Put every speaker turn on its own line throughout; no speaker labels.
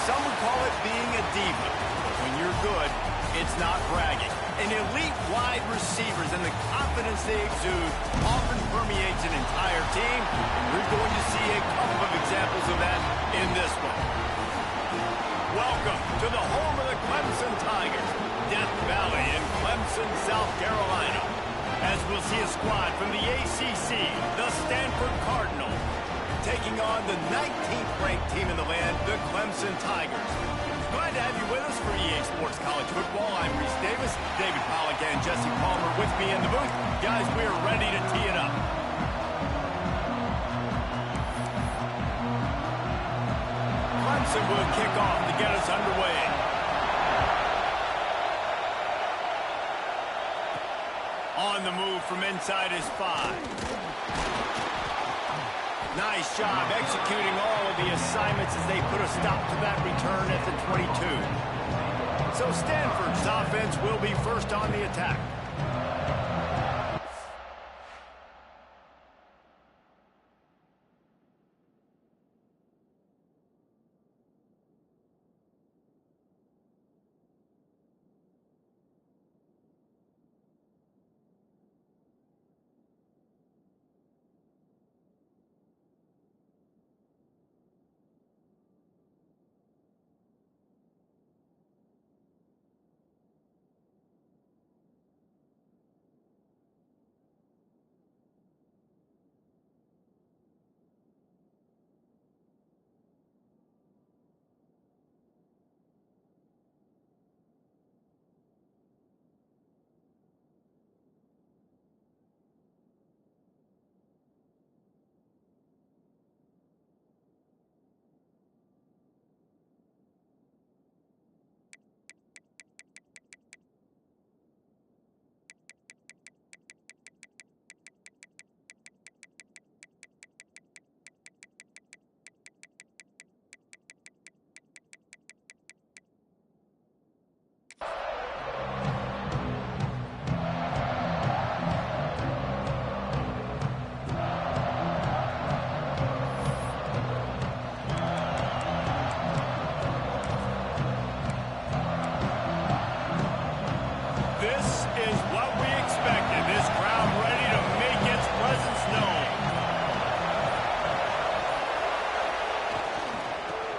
Some would call it being a diva, but when you're good, it's not bragging. An elite wide receivers and the confidence they exude often permeates an entire team, and we're going to see a couple of examples of that in this one. Welcome to the home of the Clemson Tigers, Death Valley in Clemson, South Carolina. As we'll see a squad from the ACC, the Stanford Cardinal, taking on the 19th ranked team in the land, the Clemson Tigers. Glad to have you with us for EA Sports College Football. I'm Reese Davis, David Pollack and Jesse Palmer with me in the booth. Guys, we are ready to tee it up. Clemson will kick off to get us underway. On the move from inside his 5. Nice job executing all of the assignments as they put a stop to that return at the 22. So Stanford's offense will be first on the attack.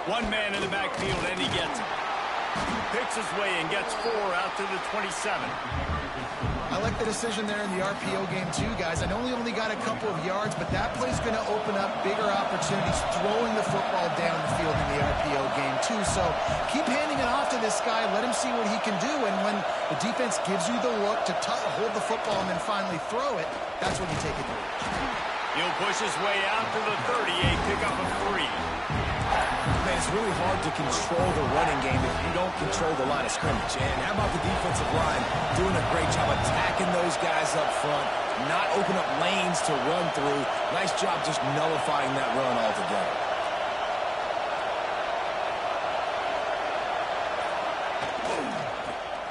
One man in the backfield, and he gets it. Picks his way and gets 4 out to the 27.
I like the decision there in the RPO game too, guys. I know he only got a couple of yards, but that play's going to open up bigger opportunities throwing the football down the field in the RPO game too. So keep handing it off to this guy. Let him see what he can do. And when the defense gives you the look to hold the football and then finally throw it, that's when you take advantage.
He'll push his way out to the 38, pick up a 3.
Man, it's really hard to control the running game if you don't control the line of scrimmage. And how about the defensive line doing a great job attacking those guys up front, not open up lanes to run through. Nice job just nullifying that run altogether.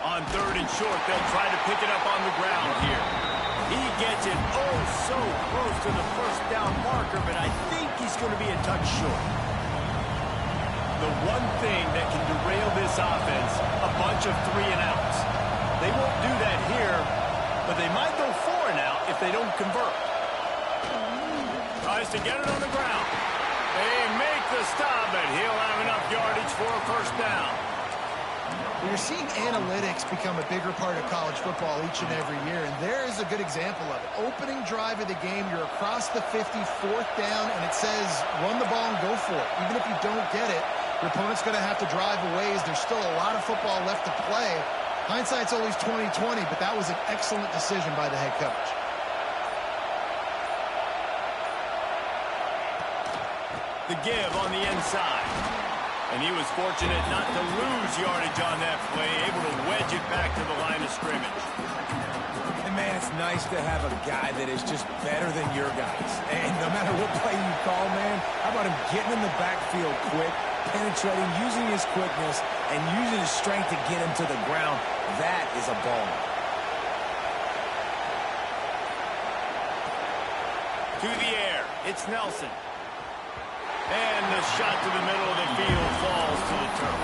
On 3rd and short, they'll try to pick it up on the ground here. He gets it oh so close to the first down marker, but I think he's going to be a touch short. The one thing that can derail this offense, a bunch of 3-and-outs. They won't do that here, but they might go 4-and-out if they don't convert. Tries to get it on the ground. They make the stop, but he'll have enough yardage for a first down.
You're seeing analytics become a bigger part of college football each and every year, and there is a good example of it. Opening drive of the game, you're across the 50, 4th down, and it says run the ball and go for it. Even if you don't get it, your opponent's going to have to drive a ways. There's still a lot of football left to play. Hindsight's always 20/20, but that was an excellent decision by the head coach.
The give on the inside. And he was fortunate not to lose yardage on that play, able to wedge it back to the line of scrimmage.
And man, it's nice to have a guy that is just better than your guys. And no matter what play you call, man, how about him getting in the backfield quick, penetrating, using his quickness, and using his strength to get him to the ground. That is a ball.
To the air, it's Nelson. And the shot to the middle of the field falls to the turf.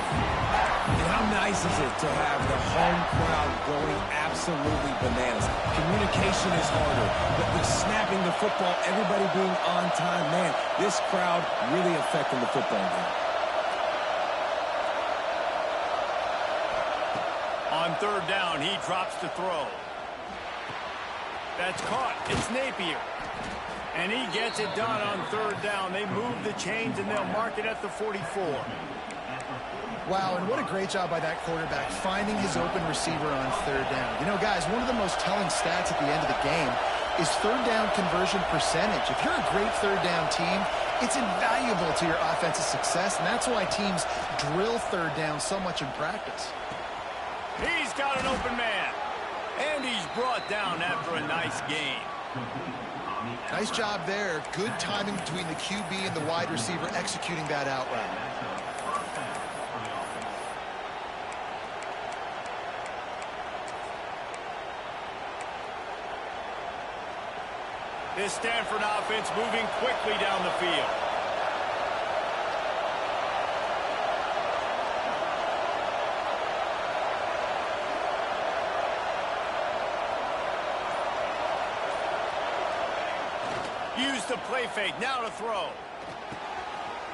And how nice is it to have the home crowd going absolutely bananas? Communication is harder, but the snapping the football, everybody being on time, man, this crowd really affecting the football game.
On third down, he drops to throw. That's caught. It's Napier. And he gets it done on third down. They move the chains, and they'll mark it at the 44.
Wow, and what a great job by that quarterback, finding his open receiver on third down. You know, guys, one of the most telling stats at the end of the game is third down conversion percentage. If you're a great third down team, it's invaluable to your offensive success, and that's why teams drill third down so much in practice.
He's got an open man. And he's brought down after a nice gain.
Nice job there. Good timing between the QB and the wide receiver executing that out route.
This Stanford offense moving quickly down the field. Used the play fake, now to throw.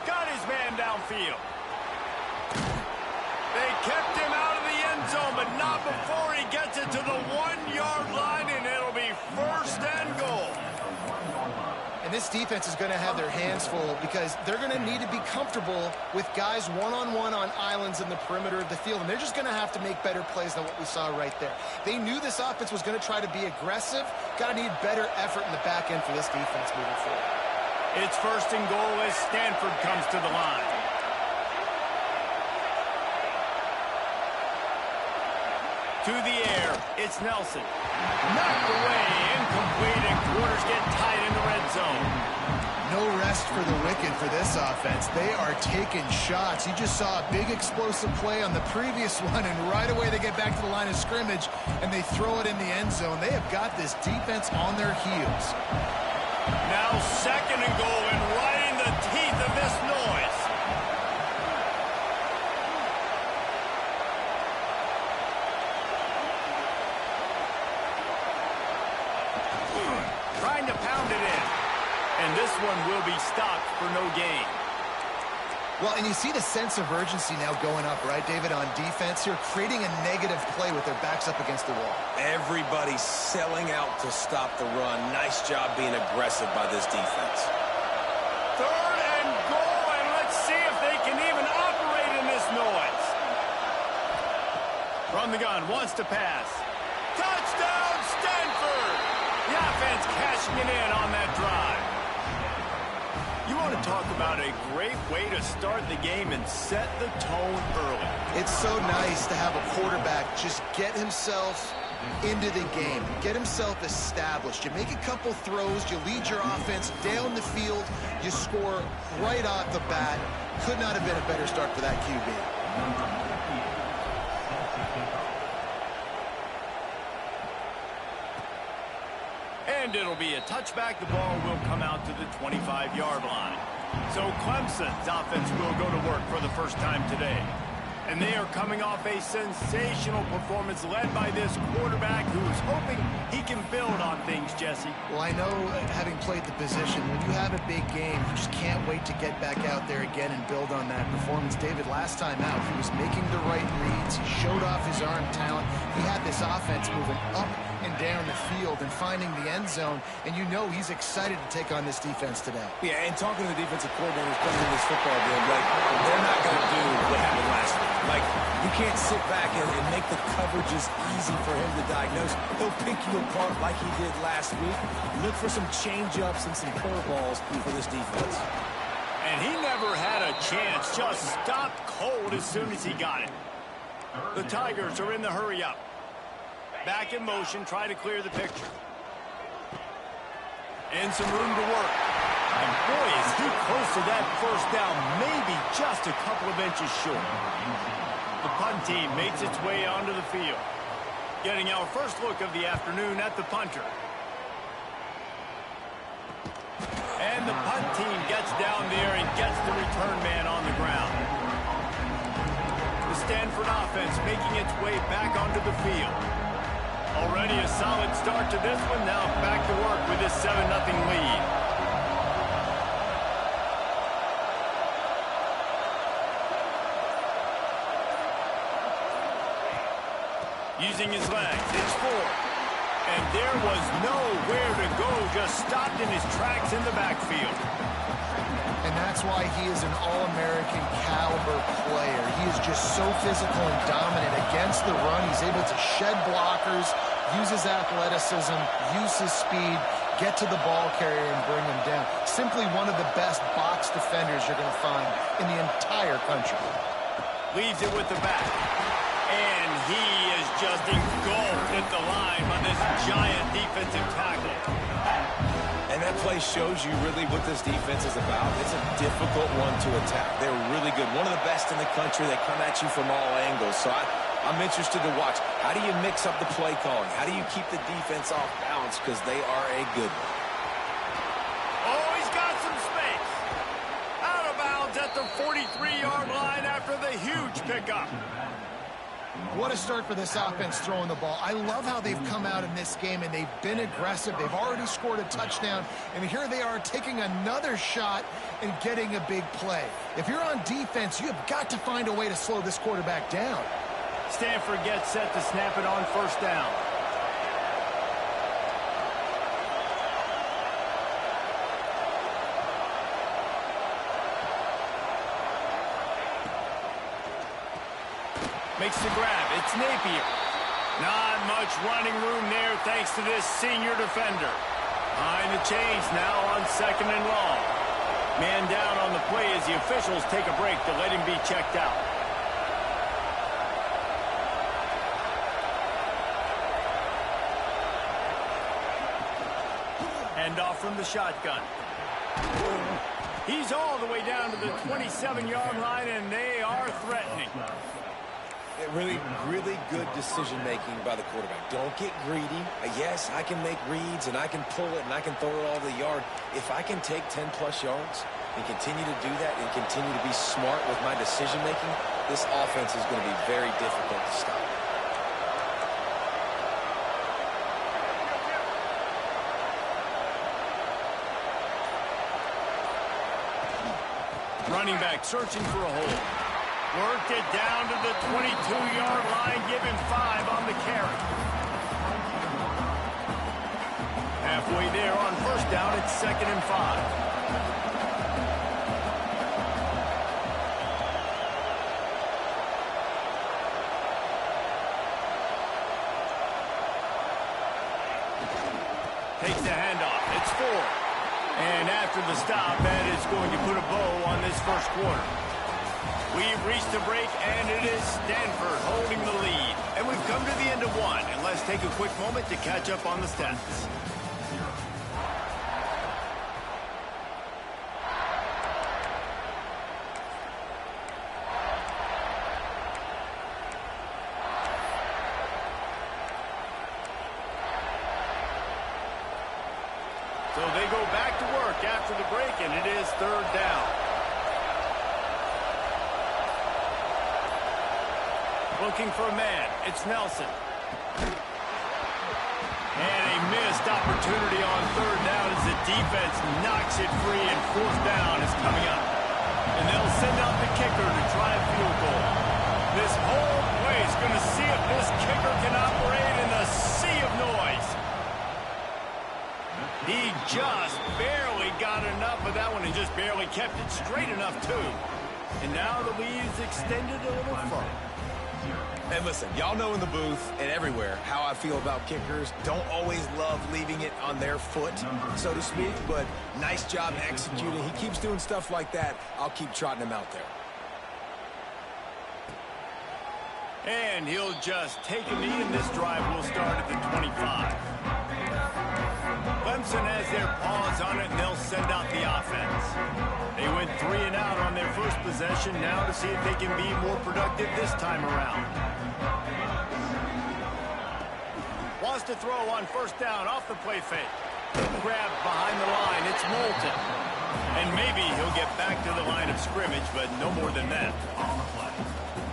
Got his man downfield. They kept him out of the end zone, but not before he gets it to the 1-yard line, and it'll be first and goal.
And this defense is going to have their hands full because they're going to need to be comfortable with guys one-on-one on islands in the perimeter of the field, and they're just going to have to make better plays than what we saw right there. They knew this offense was going to try to be aggressive. Got to need better effort in the back end for this defense moving forward.
It's first and goal as Stanford comes to the line. To the air, it's Nelson. Knocked away, incomplete, and quarters get tight in the red zone.
No rest for the wicked for this offense. They are taking shots. You just saw a big explosive play on the previous one, and right away they get back to the line of scrimmage, and they throw it in the end zone. They have got this defense on their heels.
Now second and goal, and right in the teeth of this noise. Trying to pound it in. And this one will be stopped for no gain.
Well, and you see the sense of urgency now going up, right, David, on defense here, creating a negative play with their backs up against the wall.
Everybody's selling out to stop the run. Nice job being aggressive by this defense.
Third and goal, and let's see if they can even operate in this noise. From the gun, wants to pass. Touchdown, Stanford! The offense cashing it in on that drive. You want to talk about a great way to start the game and set the tone early.
It's so nice to have a quarterback just get himself into the game, get himself established. You make a couple throws, you lead your offense down the field, you score right off the bat. Could not have been a better start for that QB.
And it'll be a touchback. The ball will come out to the 25-yard line. So Clemson's offense will go to work for the first time today. And they are coming off a sensational performance led by this quarterback who's hoping he can build on things, Jesse.
Well, I know, having played the position, when you have a big game, you just can't wait to get back out there again and build on that performance. David, last time out, he was making the right reads. He showed off his arm talent. He had this offense moving up and down the field and finding the end zone, and you know he's excited to take on this defense today.
Yeah, and talking to the defensive coordinators playing in this football game, like, they're not going to do what happened last week. Like, you can't sit back and make the coverages easy for him to diagnose. He'll pick you apart like he did last week. Look for some change-ups and some curveballs for this defense.
And he never had a chance, just stopped cold as soon as he got it. The Tigers are in the hurry-up. Back in motion, try to clear the picture. And some room to work. And boy, is he close to that first down, maybe just a couple of inches short. The punt team makes its way onto the field. Getting our first look of the afternoon at the punter. And the punt team gets down there and gets the return man on the ground. The Stanford offense making its way back onto the field. Already a solid start to this one. Now back to work with this 7-0 lead. Using his legs, it's 4. And there was nowhere to go, just stopped in his tracks in the backfield.
And that's why he is an All-American caliber player. He is just so physical and dominant against the run. He's able to shed blockers, use his athleticism, use his speed, get to the ball carrier and bring him down. Simply one of the best box defenders you're going to find in the entire country.
Leaves it with the back. And he is just engulfed at the line by this giant defensive tackle.
And that play shows you really what this defense is about. It's a difficult one to attack. They're really good. One of the best in the country. They come at you from all angles. So I'm interested to watch. How do you mix up the play calling? How do you keep the defense off balance? Because they are a good one.
Oh, he's got some space. Out of bounds at the 43-yard line after the huge pickup.
What a start for this offense throwing the ball. I love how they've come out in this game, and they've been aggressive. They've already scored a touchdown, and here they are taking another shot and getting a big play. If you're on defense, you have got to find a way to slow this quarterback down.
Stanford gets set to snap it on first down. Makes the grab. It's Napier. Not much running room there thanks to this senior defender. Behind the chains now on 2nd and long. Man down on the play as the officials take a break to let him be checked out. Hand off from the shotgun. He's all the way down to the 27-yard line, and they are threatening.
Really good decision-making by the quarterback. Don't get greedy. Yes, I can make reads, and I can pull it, and I can throw it all the yard. If I can take 10-plus yards and continue to do that and continue to be smart with my decision-making, this offense is going to be very difficult to stop.
Running back searching for a hole. Worked it down to the 22-yard line. Give him 5 on the carry. Halfway there on first down. It's 2nd and 5. Takes the handoff. It's 4. And after the stop, that is going to put a bow on this first quarter. We've reached a break, and it is Stanford holding the lead. And we've come to the end of one. And let's take a quick moment to catch up on the stats. So they go back to work after the break, and it is 3rd down. Looking for a man. It's Nelson. And a missed opportunity on 3rd down as the defense knocks it free, and 4th down is coming up. And they'll send out the kicker to try a field goal. This whole place is going to see if this kicker can operate in the sea of noise. He just barely got enough of that one and just barely kept it straight enough, too. And now the lead is extended a little further.
And listen, y'all know in the booth and everywhere how I feel about kickers. Don't always love leaving it on their foot, so to speak, but nice job executing. He keeps doing stuff like that. I'll keep trotting him out there.
And he'll just take a knee, and this drive will start at the 25. Clemson has their paws on it, and they'll send out the offense. They went 3 and out on their first possession, now to see if they can be more productive this time around. Wants to throw on first down off the play fake. Grab behind the line. It's Moulton. And maybe he'll get back to the line of scrimmage, but no more than that.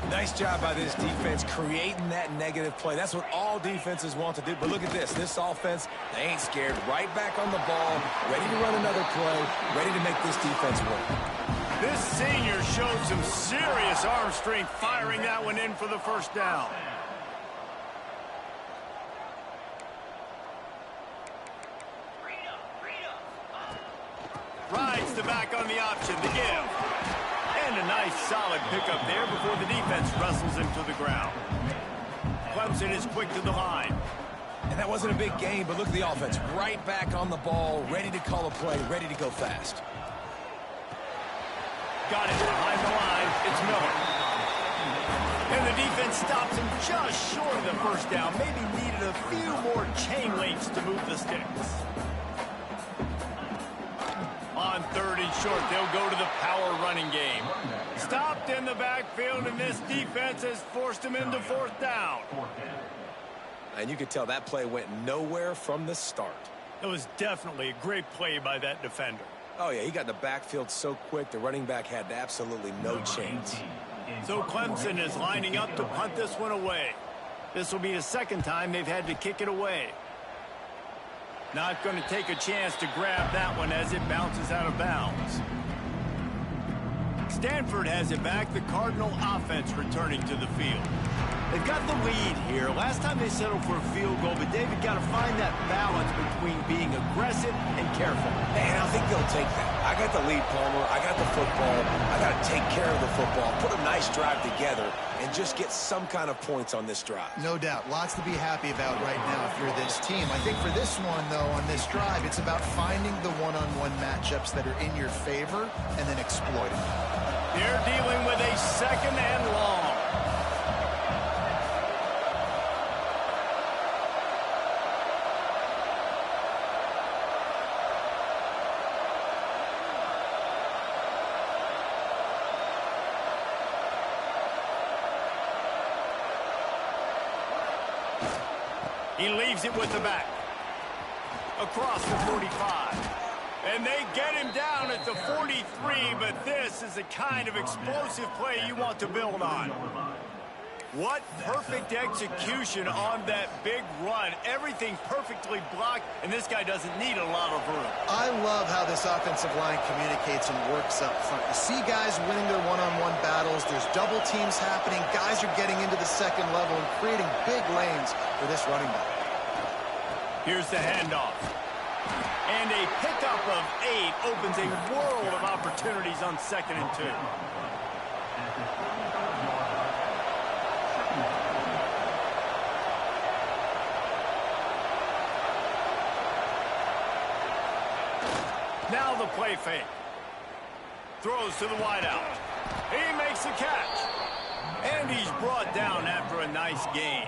Nice job by this defense creating that negative play. That's what all defenses want to do. But look at this. This offense, they ain't scared. Right back on the ball, ready to run another play, ready to make this defense work.
This senior showed some serious arm strength firing that one in for the first down. Rides the back on the option, the give. And a nice solid pickup there before the defense wrestles him to the ground. Clemson is quick to the line.
And that wasn't a big game, but look at the offense. Right back on the ball, ready to call a play, ready to go fast.
Got it behind the line. It's Miller. And the defense stops him just short of the first down. Maybe needed a few more chain links to move the sticks. On 3rd and short, they'll go to the power running game. Stopped in the backfield, and this defense has forced him into 4th down.
And you could tell that play went nowhere from the start.
It was definitely a great play by that defender.
Oh, yeah, he got in the backfield so quick, the running back had absolutely no chance.
So Clemson is lining up to punt this one away. This will be the 2nd time they've had to kick it away. Not going to take a chance to grab that one as it bounces out of bounds. Stanford has it back. The Cardinal offense returning to the field. They've got the lead here. Last time they settled for a field goal, but David got to find that balance between being aggressive and careful.
And I think they'll take that. I got the lead, Palmer. I got the football. I got to take care of the football, put a nice drive together, and just get some kind of points on this drive.
No doubt. Lots to be happy about right now if you're this team. I think for this one, though, on this drive, it's about finding the one-on-one matchups that are in your favor and then exploiting them.
They're dealing with a 2nd and long. He leaves it with the back. Across the 45. And they get him down at the 43, but this is the kind of explosive play you want to build on. What perfect execution on that big run. Everything perfectly blocked, and this guy doesn't need a lot of room.
I love how this offensive line communicates and works up front. You see guys winning their one-on-one battles. There's double teams happening. Guys are getting into the 2nd level and creating big lanes for this running back.
Here's the handoff. And a pickup of 8 opens a world of opportunities on 2nd and 2. Now the play fake. Throws to the wideout. He makes the catch. And he's brought down after a nice gain.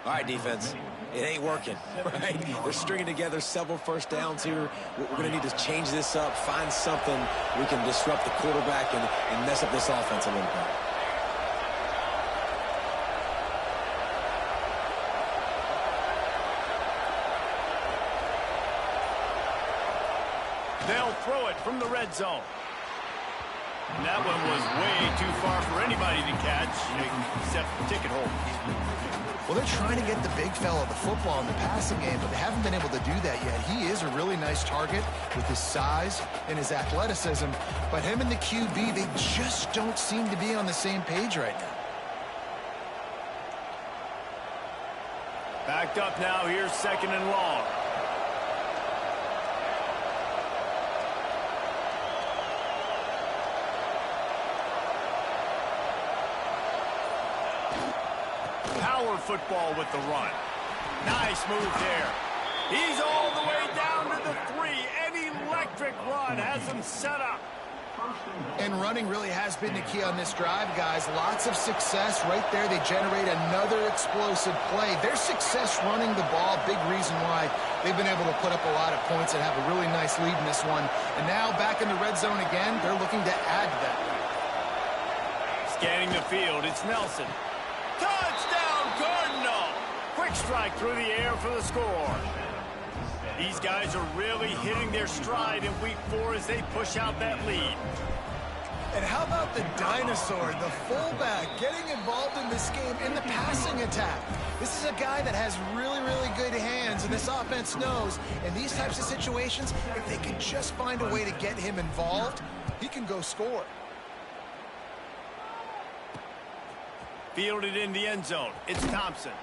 All right, defense. It ain't working, right? They're stringing together several first downs here. We're going to need to change this up, find something we can disrupt the quarterback and mess up this offense a little bit.
They'll throw it from the red zone. And that one was way too far for anybody to catch, except ticket holders.
Well, they're trying to get the big fella the football in the passing game, but they haven't been able to do that yet. He is a really nice target with his size and his athleticism, but him and the QB, they just don't seem to be on the same page right now.
Backed up now, here's 2nd and long. Power football with the run. Nice move there. He's all the way down to the 3. An electric run has him set up.
And running really has been the key on this drive, guys. Lots of success right there. They generate another explosive play. Their success running the ball, big reason why they've been able to put up a lot of points and have a really nice lead in this one. And now back in the red zone again, they're looking to add to that lead.
Scanning the field, it's Nelson. Touchdown, Cardinal! Quick strike through the air for the score. These guys are really hitting their stride in week 4 as they push out that lead.
And how about the dinosaur, the fullback, getting involved in this game in the passing attack? This is a guy that has really, really good hands, and this offense knows in these types of situations, if they can just find a way to get him involved, he can go score.
Fielded in the end zone. It's Thompson.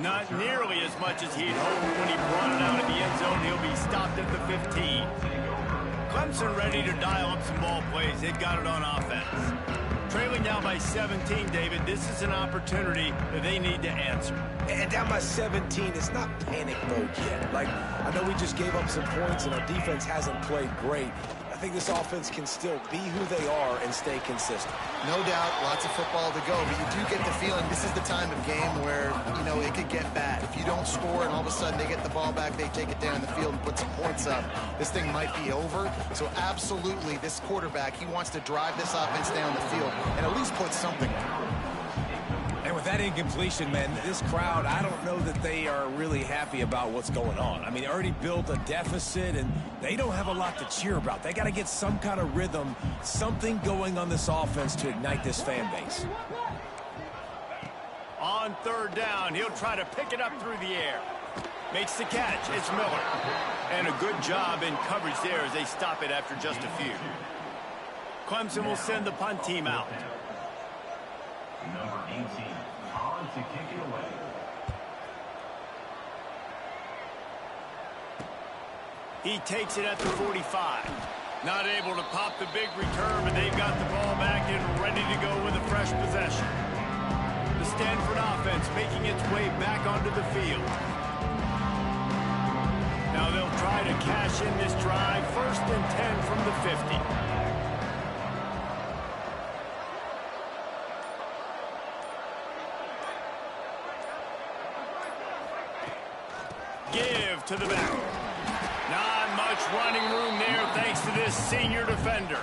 Not nearly as much as he'd hoped when he brought it out of the end zone. He'll be stopped at the 15. Clemson ready to dial up some ball plays. They've got it on offense. Trailing now by 17, David. This is an opportunity that they need to answer.
And down by 17, it's not panic mode yet. Like, I know we just gave up some points and our defense hasn't played great. I think this offense can still be who they are and stay consistent.
No doubt, lots of football to go, but you do get the feeling this is the time of game where, you know, it could get bad. If you don't score and all of a sudden they get the ball back, they take it down the field and put some points up, this thing might be over. So absolutely, this quarterback, he wants to drive this offense down the field and at least put something down.
And with that incompletion, man, this crowd, I don't know that they are really happy about what's going on. I mean, they already built a deficit, and they don't have a lot to cheer about. They got to get some kind of rhythm, something going on this offense to ignite this fan base.
On third down, he'll try to pick it up through the air. Makes the catch. It's Miller. And a good job in coverage there as they stop it after just a few. Clemson will send the punt team out.
Number 18, on to kick it away.
He takes it at the 45. Not able to pop the big return, but they've got the ball back and ready to go with a fresh possession. The Stanford offense making its way back onto the field. Now they'll try to cash in this drive. 1st and 10 from the 50. Give to the back. Not much running room there thanks to this senior defender.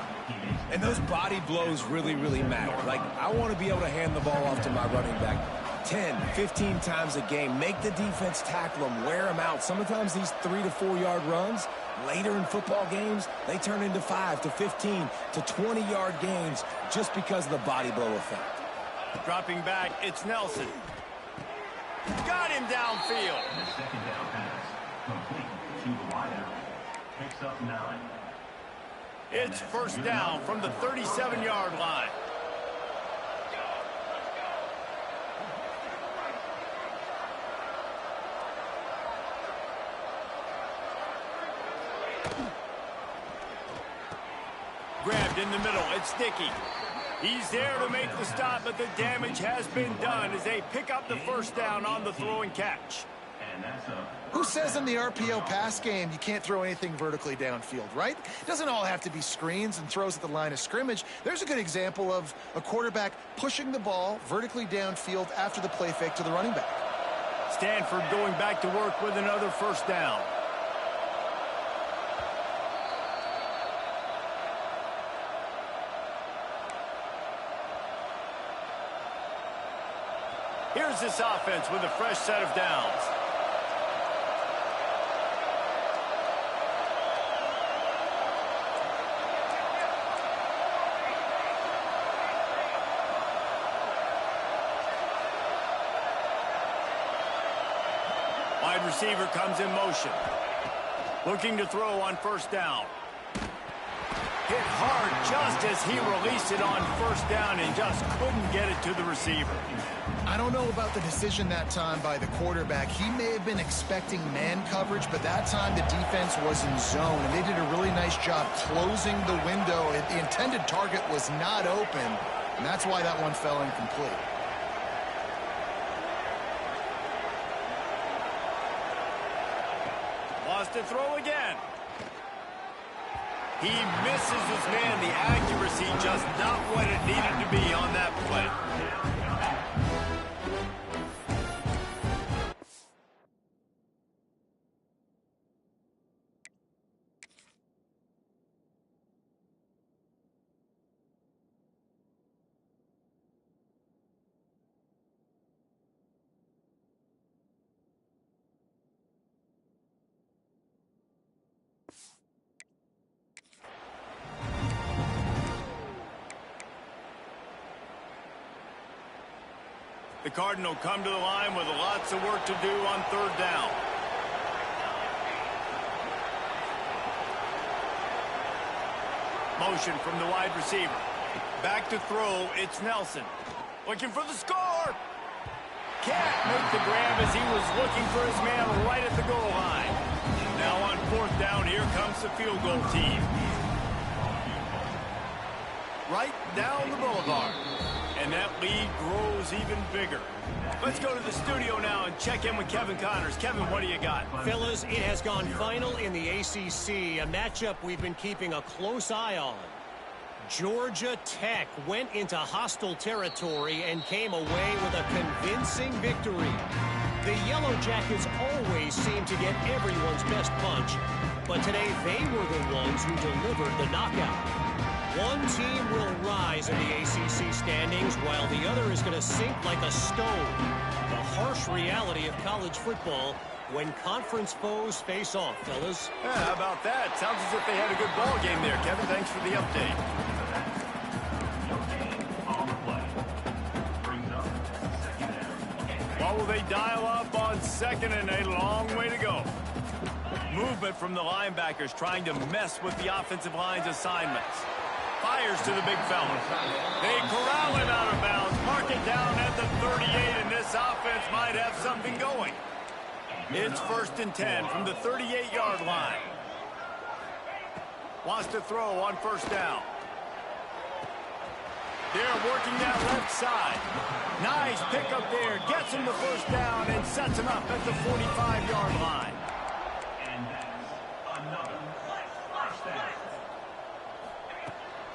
And those body blows really, really matter. Like, I want to be able to hand the ball off to my running back 10, 15 times a game. Make the defense tackle them, wear them out. Sometimes these 3 to 4 yard runs, later in football games, they turn into 5 to 15 to 20 yard gains just because of the body blow effect.
Dropping back, it's Nelson. Got him downfield.
The second down pass, complete to the wideout. Picks up 9.
It's 1st down from the 37-yard line. Grabbed in the middle, it's Dickey. He's there to make the stop, but the damage has been done as they pick up the 1st down on the throw and catch.
And that's a...
Who says in the RPO pass game you can't throw anything vertically downfield, right? It doesn't all have to be screens and throws at the line of scrimmage. There's a good example of a quarterback pushing the ball vertically downfield after the play fake to the running back.
Stanford going back to work with another 1st down. Here's this offense with a fresh set of downs. Wide receiver comes in motion. Looking to throw on 1st down. Hit hard just as he released it on 1st down and just couldn't get it to the receiver.
I don't know about the decision that time by the quarterback. He may have been expecting man coverage, but that time the defense was in zone, and they did a really nice job closing the window. The intended target was not open, and that's why that one fell incomplete.
Lost to throw again. He misses his man. The accuracy just not what it needed to be on that play. The Cardinal come to the line with lots of work to do on third down. Motion from the wide receiver. Back to throw, it's Nelson. Looking for the score. Can't make the grab as he was looking for his man right at the goal line. Now on fourth down, here comes the field goal team. Right down the boulevard. And that lead grows even bigger. Let's go to the studio now and check in with Kevin Connors. Kevin, what do you got?
Fellas, it has gone final in the ACC, a matchup we've been keeping a close eye on. Georgia Tech went into hostile territory and came away with a convincing victory. The Yellow Jackets always seem to get everyone's best punch, but today they were the ones who delivered the knockout. One team will rise in the ACC standings while the other is going to sink like a stone. The harsh reality of college football when conference foes face off, fellas.
Yeah, how about that? Sounds as if they had a good ball game there, Kevin. Thanks for the update.
On the play. Brings up second down.
What will they dial up on second and a long way to go? Movement from the linebackers trying to mess with the offensive line's assignments. Fires to the big fella. They corral him out of bounds. Mark it down at the 38, and this offense might have something going. It's 1st and 10 from the 38-yard line. Wants to throw on first down. They're working that left side. Nice pickup there. Gets him the first down and sets him up at the 45-yard line.
And that's another first down.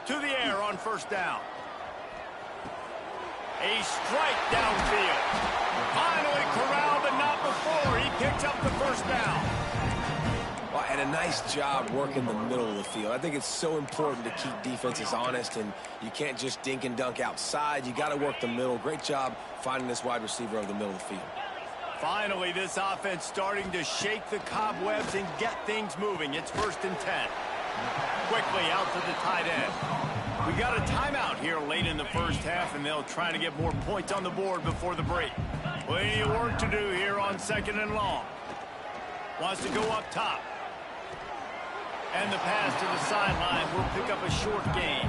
To the air on first down. A strike downfield. Finally corralled, but not before. He picks up the first down.
Well, and a nice job working the middle of the field. I think it's so important to keep defenses honest, and you can't just dink and dunk outside. You got to work the middle. Great job finding this wide receiver over the middle of the field.
Finally, this offense starting to shake the cobwebs and get things moving. It's 1st and 10. Quickly out to the tight end. We got a timeout here late in the first half, and they'll try to get more points on the board before the break. Plenty of work to do here on second and long. Wants to go up top. And the pass to the sideline will pick up a short gain.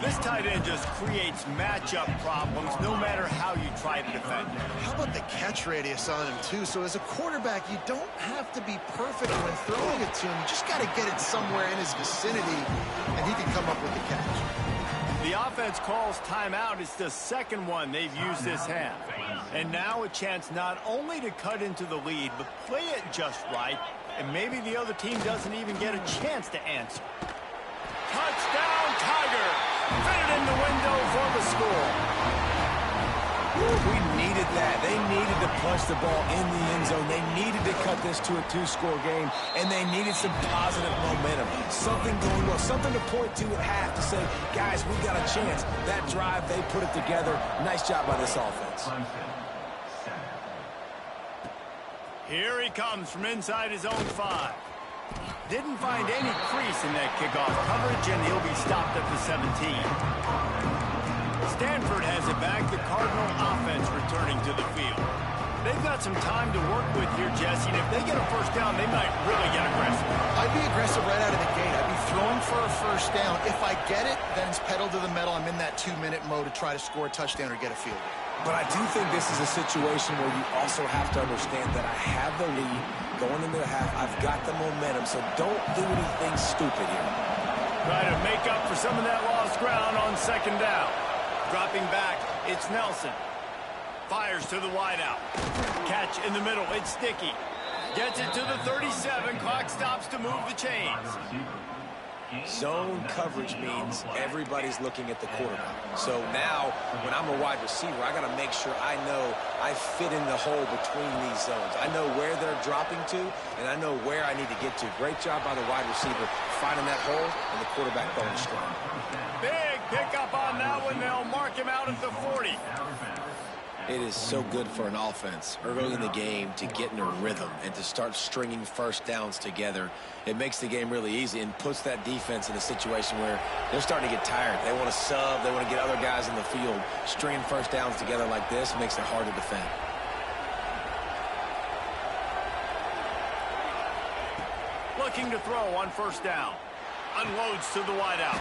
This tight end just creates matchup problems no matter how you try to defend him.
How about the catch radius on him, too? So as a quarterback, you don't have to be perfect when throwing it to him. You just got to get it somewhere in his vicinity, and he can come up with the catch.
The offense calls timeout. It's the second one they've used this half. And now a chance not only to cut into the lead, but play it just right, and maybe the other team doesn't even get a chance to answer. Touchdown, Tiger! Fit it in the window for the score.
We needed that. They needed to punch the ball in the end zone. They needed to cut this to a 2-score game, and they needed some positive momentum. Something going well, something to point to at half to say, guys, we got a chance. That drive, they put it together. Nice job by this offense.
Here he comes from inside his own 5. Didn't find any crease in that kickoff coverage, and he'll be stopped at the 17. Stanford has it back. The Cardinal offense returning to the field. They've got some time to work with here, Jesse, and if they get a first down, they might really get aggressive.
I'd be aggressive right out of the gate. I'd be throwing for a first down. If I get it, then it's pedal to the metal. I'm in that 2-minute mode to try to score a touchdown or get a field goal.
But I do think this is a situation where you also have to understand that I have the lead going into the half. I've got the momentum, so don't do anything stupid here.
Try to make up for some of that lost ground on second down. Dropping back, it's Nelson. Fires to the wideout. Catch in the middle, it's Sticky. Gets it to the 37. Clock stops to move the chains.
Zone coverage means everybody's looking at the quarterback. So now, when I'm a wide receiver, I got to make sure I know I fit in the hole between these zones. I know where they're dropping to, and I know where I need to get to. Great job by the wide receiver finding that hole, and the quarterback going strong.
Big pickup on that one. They'll mark him out at the 40.
It is so good for an offense early in the game to get in a rhythm and to start stringing first downs together. It makes the game really easy and puts that defense in a situation where they're starting to get tired. They want to sub. They want to get other guys in the field. Stringing first downs together like this makes it hard to defend.
Looking to throw on first down. Unloads to the wideout.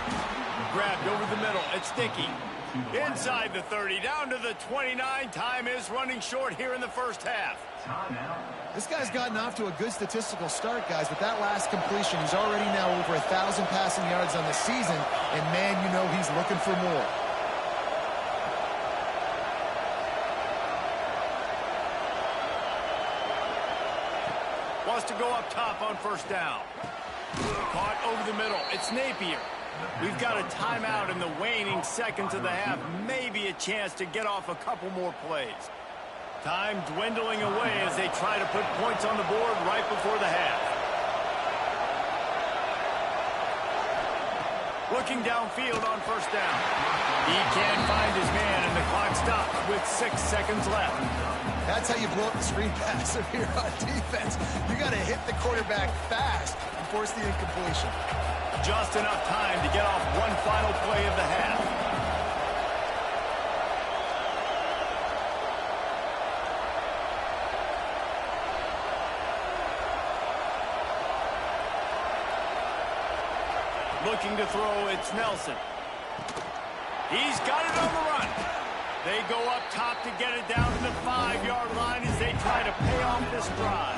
Grabbed over the middle. It's Dickey. Inside the 30, down to the 29. Time is running short here in the first half.
This guy's gotten off to a good statistical start, guys. With that last completion, he's already now over 1,000 passing yards on the season. And, man, you know he's looking for more.
Wants to go up top on first down. Caught over the middle. It's Napier. We've got a timeout in the waning seconds of the half. Maybe a chance to get off a couple more plays. Time dwindling away as they try to put points on the board right before the half. Looking downfield on first down. He can't find his man, and the clock stops with 6 seconds left.
That's how you blow up the screen pass if you're on defense. You got to hit the quarterback fast and force the incompletion.
Just enough time to get off one final play of the half. Looking to throw, it's Nelson. He's got it on the run. They go up top to get it down to the 5-yard line as they try to pay off this drive.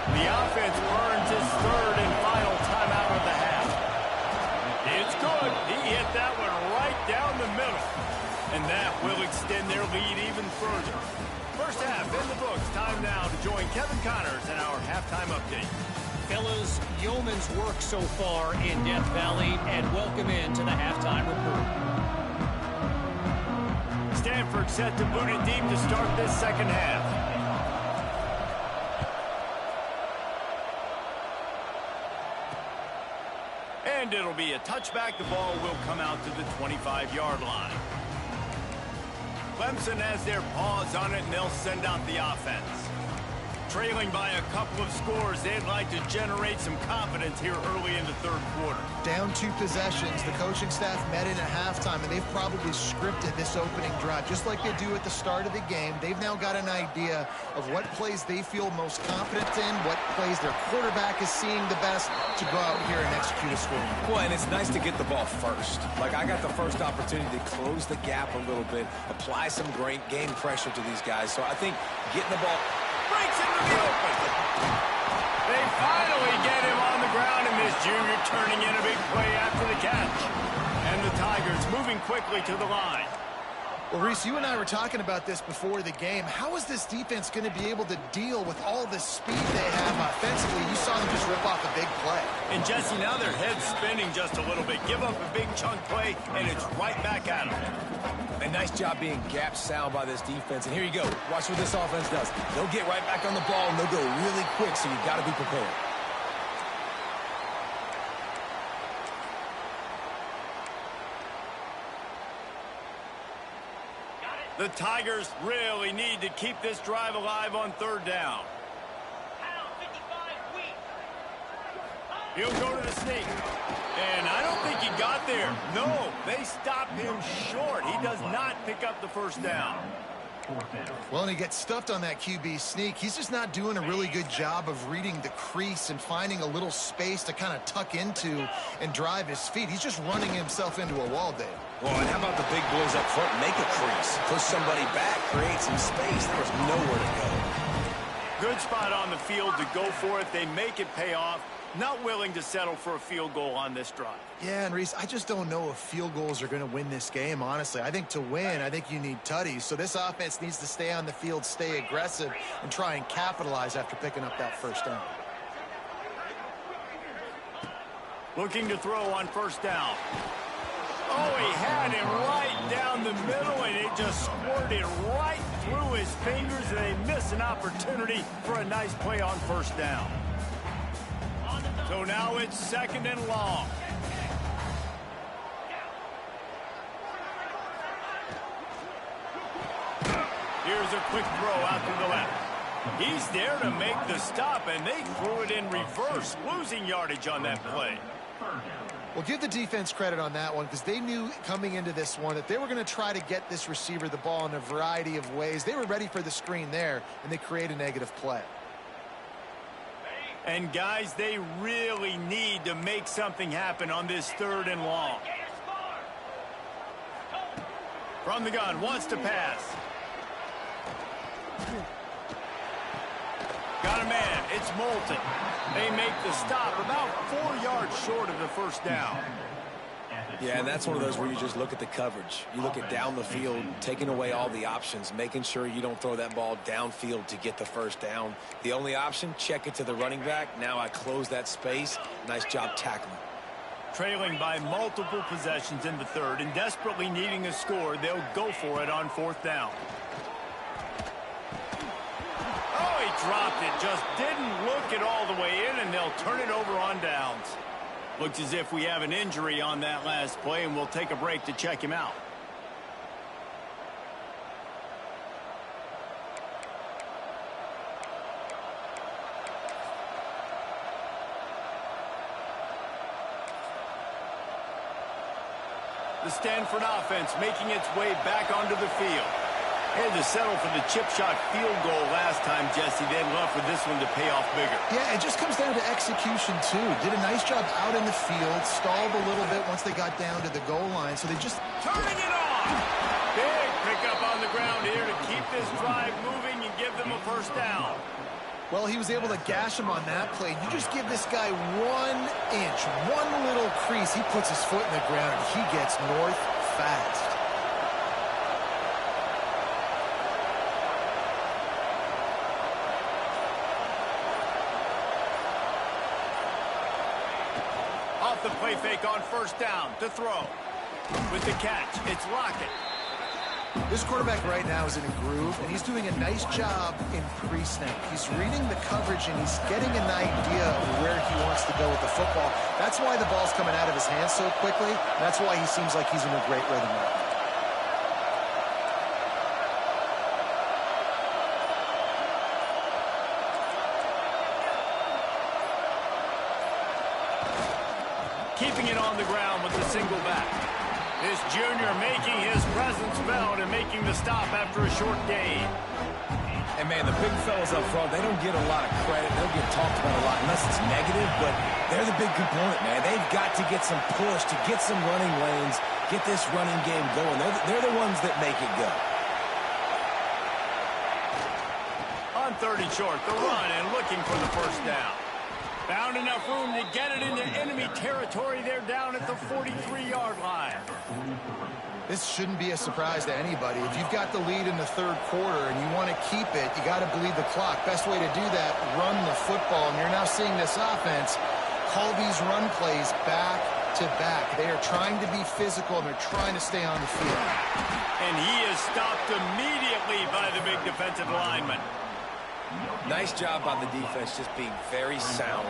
The offense burns his third and final timeout of the half. It's good. He hit that one right down the middle. And that will extend their lead even further. First half in the books. Time now to join Kevin Connors in our halftime update.
Fellas, yeoman's work so far in Death Valley, and welcome into the halftime report.
Stanford set to boot it deep to start this second half. And it'll be a touchback. The ball will come out to the 25-yard line. Clemson has their paws on it, and they'll send out the offense. Trailing by a couple of scores, they'd like to generate some confidence here early in the third quarter.
Down 2 possessions, the coaching staff met in at halftime, and they've probably scripted this opening drive. Just like they do at the start of the game, they've now got an idea of what plays they feel most confident in, what plays their quarterback is seeing the best to go out here and execute a score.
Well, and it's nice to get the ball first. Like, I got the first opportunity to close the gap a little bit, apply some great game pressure to these guys. So I think getting the ball
breaks into the open. They finally get him on the ground, and this junior turning in a big play after the catch. And the Tigers moving quickly to the line.
Well, Reese, you and I were talking about this before the game. How is this defense going to be able to deal with all the speed they have offensively? You saw them just rip off a big play.
And, Jesse, now their head's spinning just a little bit. Give up a big chunk play, and it's right back at them.
A nice job being gap sound by this defense. And here you go. Watch what this offense does. They'll get right back on the ball, and they'll go really quick, so you've got to be prepared.
The Tigers really need to keep this drive alive on third down. He'll go to the sneak. And I don't think he got there. No, they stopped him short. He does not pick up the first down.
Well, and he gets stuffed on that QB sneak. He's just not doing a really good job of reading the crease and finding a little space to kind of tuck into and drive his feet. He's just running himself into a wall, Dave.
Well, and how about the big boys up front? Make a crease. Push somebody back. Create some space. There was nowhere to go.
Good spot on the field to go for it. They make it pay off. Not willing to settle for a field goal on this drive.
Yeah, and Reese, I just don't know if field goals are going to win this game, honestly. I think to win, I think you need tutties. So this offense needs to stay on the field, stay aggressive, and try and capitalize after picking up that first down.
Looking to throw on first down. Oh, he had him right down the middle, and it just squirted right through his fingers, and they miss an opportunity for a nice play on first down. So now it's second and long. Here's a quick throw out to the left. He's there to make the stop, and they threw it in reverse, losing yardage on that play.
Well, give the defense credit on that one because they knew coming into this one that they were going to try to get this receiver the ball in a variety of ways. They were ready for the screen there, and they create a negative play.
And, guys, they really need to make something happen on this 3rd and long. From the gun, wants to pass. Got a man. It's Moulton. They make the stop about 4 yards short of the first down.
Yeah, and that's one of those where you just look at the coverage. You look at down the field, taking away all the options, making sure you don't throw that ball downfield to get the first down. The only option, check it to the running back. Now I close that space. Nice job tackling.
Trailing by multiple possessions in the 3rd and desperately needing a score, they'll go for it on 4th down. Oh, he dropped it. Just didn't look it all the way in, and they'll turn it over on downs. Looks as if we have an injury on that last play, and we'll take a break to check him out. The Stanford offense making its way back onto the field. Had to settle for the chip shot field goal last time, Jesse. They'd love for this one to pay off bigger.
Yeah, it just comes down to execution, too. Did a nice job out in the field, stalled a little bit once they got down to the goal line, so they just...
Turning it on! Big pickup on the ground here to keep this drive moving and give them a first down.
Well, he was able to gash him on that play. You just give this guy 1 inch, one little crease. He puts his foot in the ground, and he gets north fast.
Off the play fake on first down to throw. With the catch, it's Lockett.
This quarterback right now is in a groove, and he's doing a nice job in pre-snap. He's reading the coverage, and he's getting an idea of where he wants to go with the football. That's why the ball's coming out of his hands so quickly. That's why he seems like he's in a great rhythm right now.
Keeping it on the ground with the single back. This junior making his presence felt and making the stop after a short gain.
And, man, the big fellas up front, they don't get a lot of credit. They don't get talked about a lot unless it's negative, but they're the big component, man. They've got to get some push, to get some running lanes, get this running game going. They're the ones that make it go.
On 30 short, the run and looking for the first down. Found enough room to get it into enemy territory. They're down at the 43-yard line.
This shouldn't be a surprise to anybody. If you've got the lead in the 3rd quarter and you want to keep it, you got to bleed the clock. Best way to do that, run the football. And you're now seeing this offense call these run plays back to back. They are trying to be physical, and they're trying to stay on the field.
And he is stopped immediately by the big defensive lineman.
Nice job by the defense, just being very sound,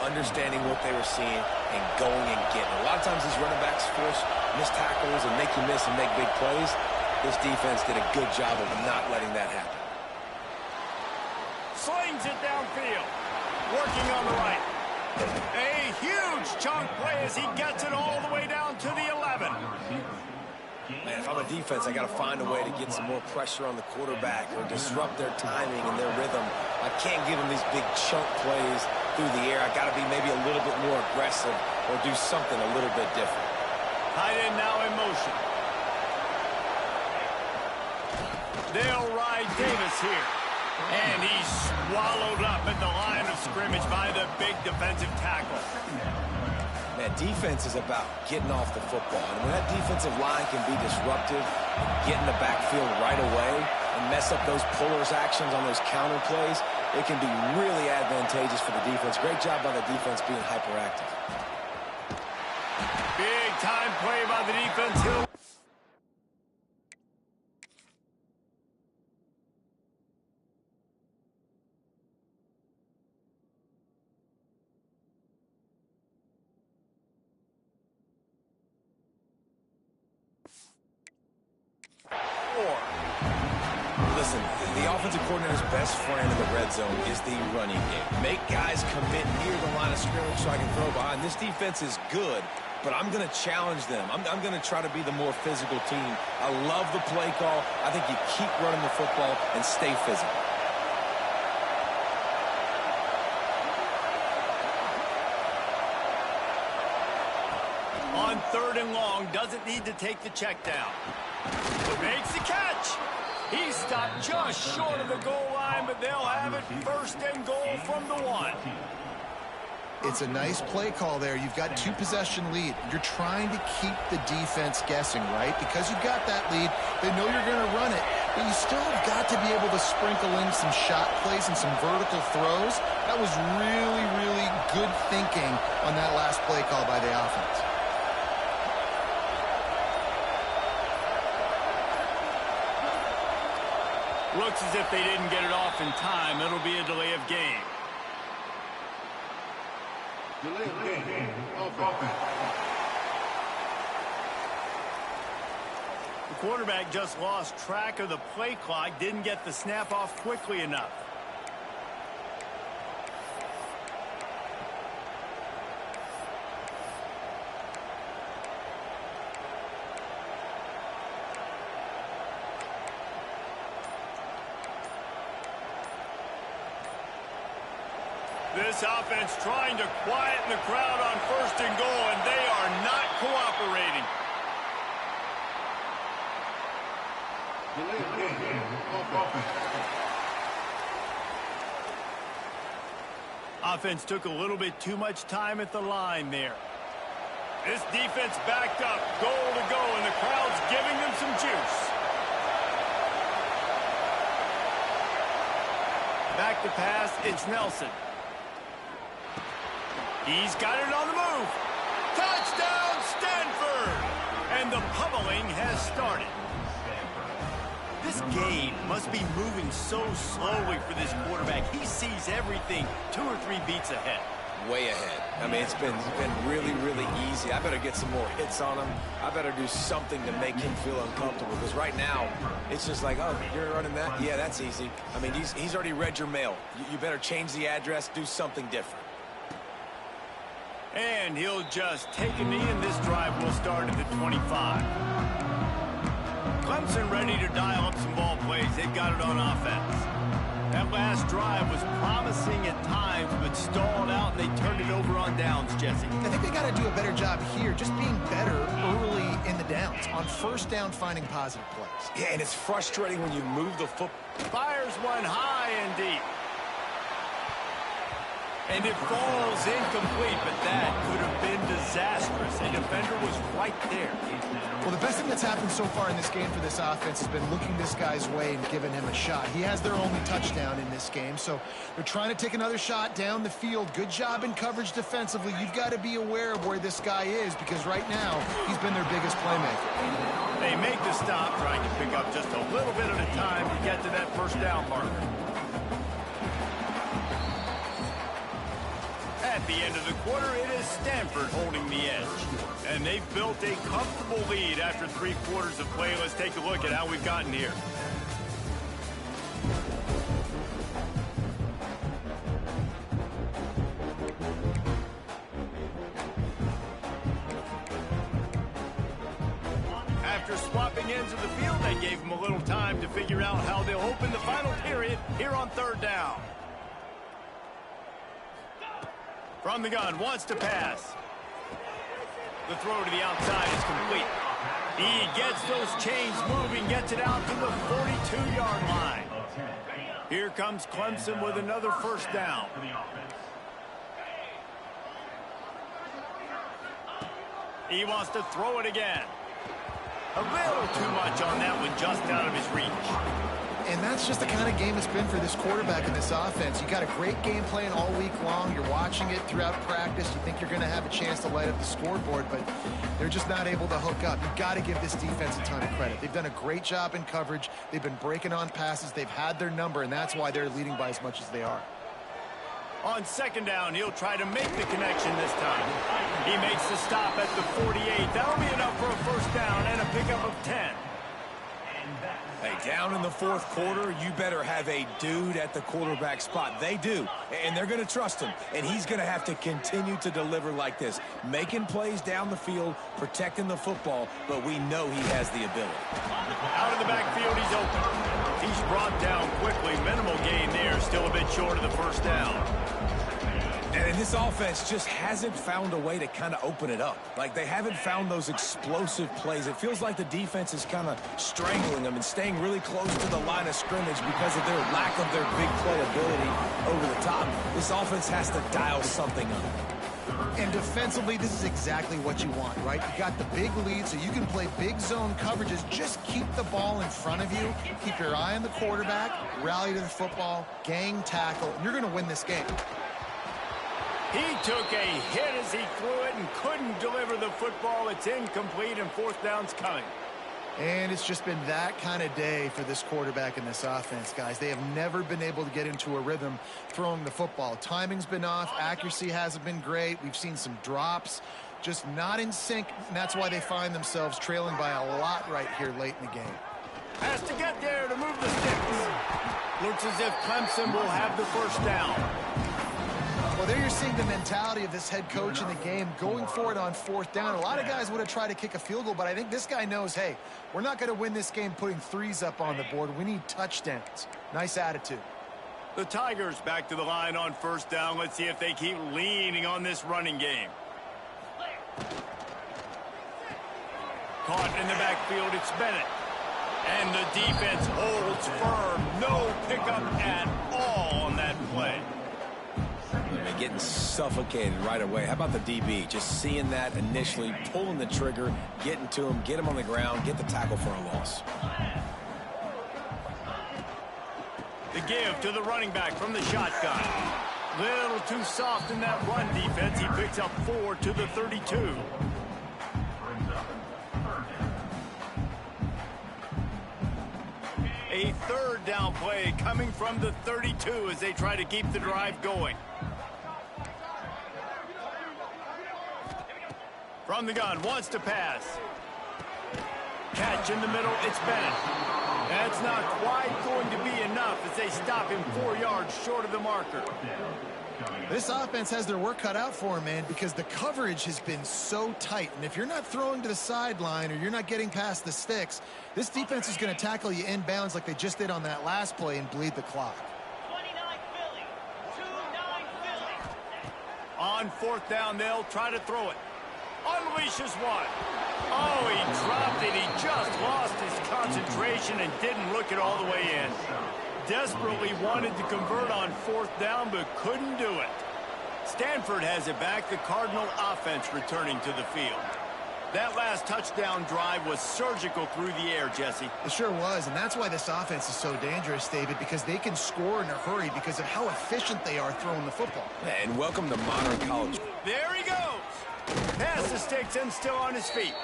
understanding what they were seeing, and going and getting it. A lot of times these running backs force missed tackles and make you miss and make big plays. This defense did a good job of not letting that happen.
Slings it downfield. Working on the right. A huge chunk play as he gets it all the way down to the 11.
Man, if I'm a defense, I got to find a way to get some more pressure on the quarterback or disrupt their timing and their rhythm. I can't give them these big chunk plays through the air. I got to be maybe a little bit more aggressive or do something a little bit different.
Tight end now in motion. They'll ride Davis here. And he's swallowed up at the line of scrimmage by the big defensive tackle.
Man, defense is about getting off the football. And when that defensive line can be disruptive and get in the backfield right away and mess up those pullers actions on those counter plays, it can be really advantageous for the defense. Great job by the defense being hyperactive.
Big time play by the defense. Hill.
Listen, the offensive coordinator's best friend in the red zone is the running game. Make guys commit near the line of scrimmage so I can throw behind. This defense is good, but I'm going to challenge them. I'm going to try to be the more physical team. I love the play call. I think you keep running the football and stay physical.
On 3rd and long, doesn't need to take the check down. Makes the catch. He stopped just short of the goal line, but they'll have it 1st and goal from the 1.
It's a nice play call there. You've got 2-possession lead. You're trying to keep the defense guessing, right? Because you've got that lead, they know you're going to run it, but you still have got to be able to sprinkle in some shot plays and some vertical throws. That was really, really good thinking on that last play call by the offense.
Looks as if they didn't get it off in time. It'll be a delay of game.
Delay of game. Offense.
The quarterback just lost track of the play clock, didn't get the snap off quickly enough. This offense trying to quieten the crowd on 1st and goal, and they are not cooperating. Offense took a little bit too much time at the line there. This defense backed up, goal to go, and the crowd's giving them some juice. Back to pass, it's Nelson. He's got it on the move. Touchdown, Stanford! And the pummeling has started. This game must be moving so slowly for this quarterback. He sees everything 2 or 3 beats ahead.
Way ahead. I mean, it's been really, really easy. I better get some more hits on him. I better do something to make him feel uncomfortable. Because right now, it's just like, oh, you're running that? Yeah, that's easy. I mean, he's already read your mail. You better change the address, do something different.
And he'll just take a knee, and this drive will start at the 25. Clemson ready to dial up some ball plays. They've got it on offense. That last drive was promising at times, but stalled out, and they turned it over on downs, Jesse.
I think they got to do a better job here, just being better early in the downs, on 1st down, finding positive plays.
Yeah, and it's frustrating when you move the foot.
Fires one high and deep. And it falls incomplete, but that could have been disastrous. A defender was right there.
Well, the best thing that's happened so far in this game for this offense has been looking this guy's way and giving him a shot. He has their only touchdown in this game, so they're trying to take another shot down the field. Good job in coverage defensively. You've got to be aware of where this guy is, because right now he's been their biggest playmaker.
They make the stop, trying to pick up just a little bit at a time to get to that 1st down marker. At the end of the quarter, it is Stanford holding the edge. And they've built a comfortable lead after 3 quarters of play. Let's take a look at how we've gotten here. After swapping ends of the field, that gave them a little time to figure out how they'll open the final period here on 3rd down. From the gun, wants to pass. The throw to the outside is complete. He gets those chains moving, gets it out to the 42-yard line. Here comes Clemson with another 1st down. He wants to throw it again. A little too much on that one, just out of his reach.
And that's just the kind of game it's been for this quarterback in this offense. You got a great game plan all week long. You're watching it throughout practice. You think you're going to have a chance to light up the scoreboard, but they're just not able to hook up. You've got to give this defense a ton of credit. They've done a great job in coverage. They've been breaking on passes. They've had their number, and that's why they're leading by as much as they are.
On 2nd down, he'll try to make the connection this time. He makes the stop at the 48. That'll be enough for a 1st down and a pickup of 10.
Hey, down in the fourth quarter, you better have a dude at the quarterback spot. They do, and they're going to trust him, and he's going to have to continue to deliver like this, making plays down the field, protecting the football, but we know he has the ability.
Out of the backfield, he's open. He's brought down quickly. Minimal gain there, still a bit short of the first down.
And this offense just hasn't found a way to kind of open it up. Like, they haven't found those explosive plays. It feels like the defense is kind of strangling them and staying really close to the line of scrimmage because of their lack of their big play ability over the top. This offense has to dial something up.
And defensively, this is exactly what you want, right? You got the big lead, so you can play big zone coverages. Just keep the ball in front of you. Keep your eye on the quarterback, rally to the football, gang tackle, and you're going to win this game.
He took a hit as he threw it and couldn't deliver the football. It's incomplete, and fourth down's coming.
And it's just been that kind of day for this quarterback and this offense, guys. They have never been able to get into a rhythm throwing the football. Timing's been off. Accuracy hasn't been great. We've seen some drops, just not in sync, and that's why they find themselves trailing by a lot right here late in the game.
Has to get there to move the sticks. Looks as if Clemson will have the first down.
Well, there you're seeing the mentality of this head coach in the game going for it on fourth down. A lot of guys would have tried to kick a field goal, but I think this guy knows, hey, we're not going to win this game putting threes up on the board. We need touchdowns. Nice attitude.
The Tigers back to the line on first down. Let's see if they keep leaning on this running game. Caught in the backfield, it's Bennett. And the defense holds firm. No pickup at all on that play.
Getting suffocated right away. How about the DB? Just seeing that initially, pulling the trigger, getting to him, get him on the ground, get the tackle for a loss.
The give to the running back from the shotgun. Little too soft in that run defense. He picks up 4 to the 32. A third down play coming from the 32 as they try to keep the drive going. From the gun, wants to pass. Catch in the middle, it's Bennett. That's not quite going to be enough as they stop him 4 yards short of the marker.
This offense has their work cut out for him, man, because the coverage has been so tight. And if you're not throwing to the sideline or you're not getting past the sticks, this defense is going to tackle you inbounds like they just did on that last play and bleed the clock.
29 Philly. 2-9 Philly.
On fourth down, they'll try to throw it. Unleashes one. Oh, he dropped it. He just lost his concentration and didn't look it all the way in. Desperately wanted to convert on fourth down, but couldn't do it. Stanford has it back. The Cardinal offense returning to the field. That last touchdown drive was surgical through the air, Jesse.
It sure was, and that's why this offense is so dangerous, David, because they can score in a hurry because of how efficient they are throwing the football.
And welcome to modern college.
There he goes. Past the sticks and still on his feet.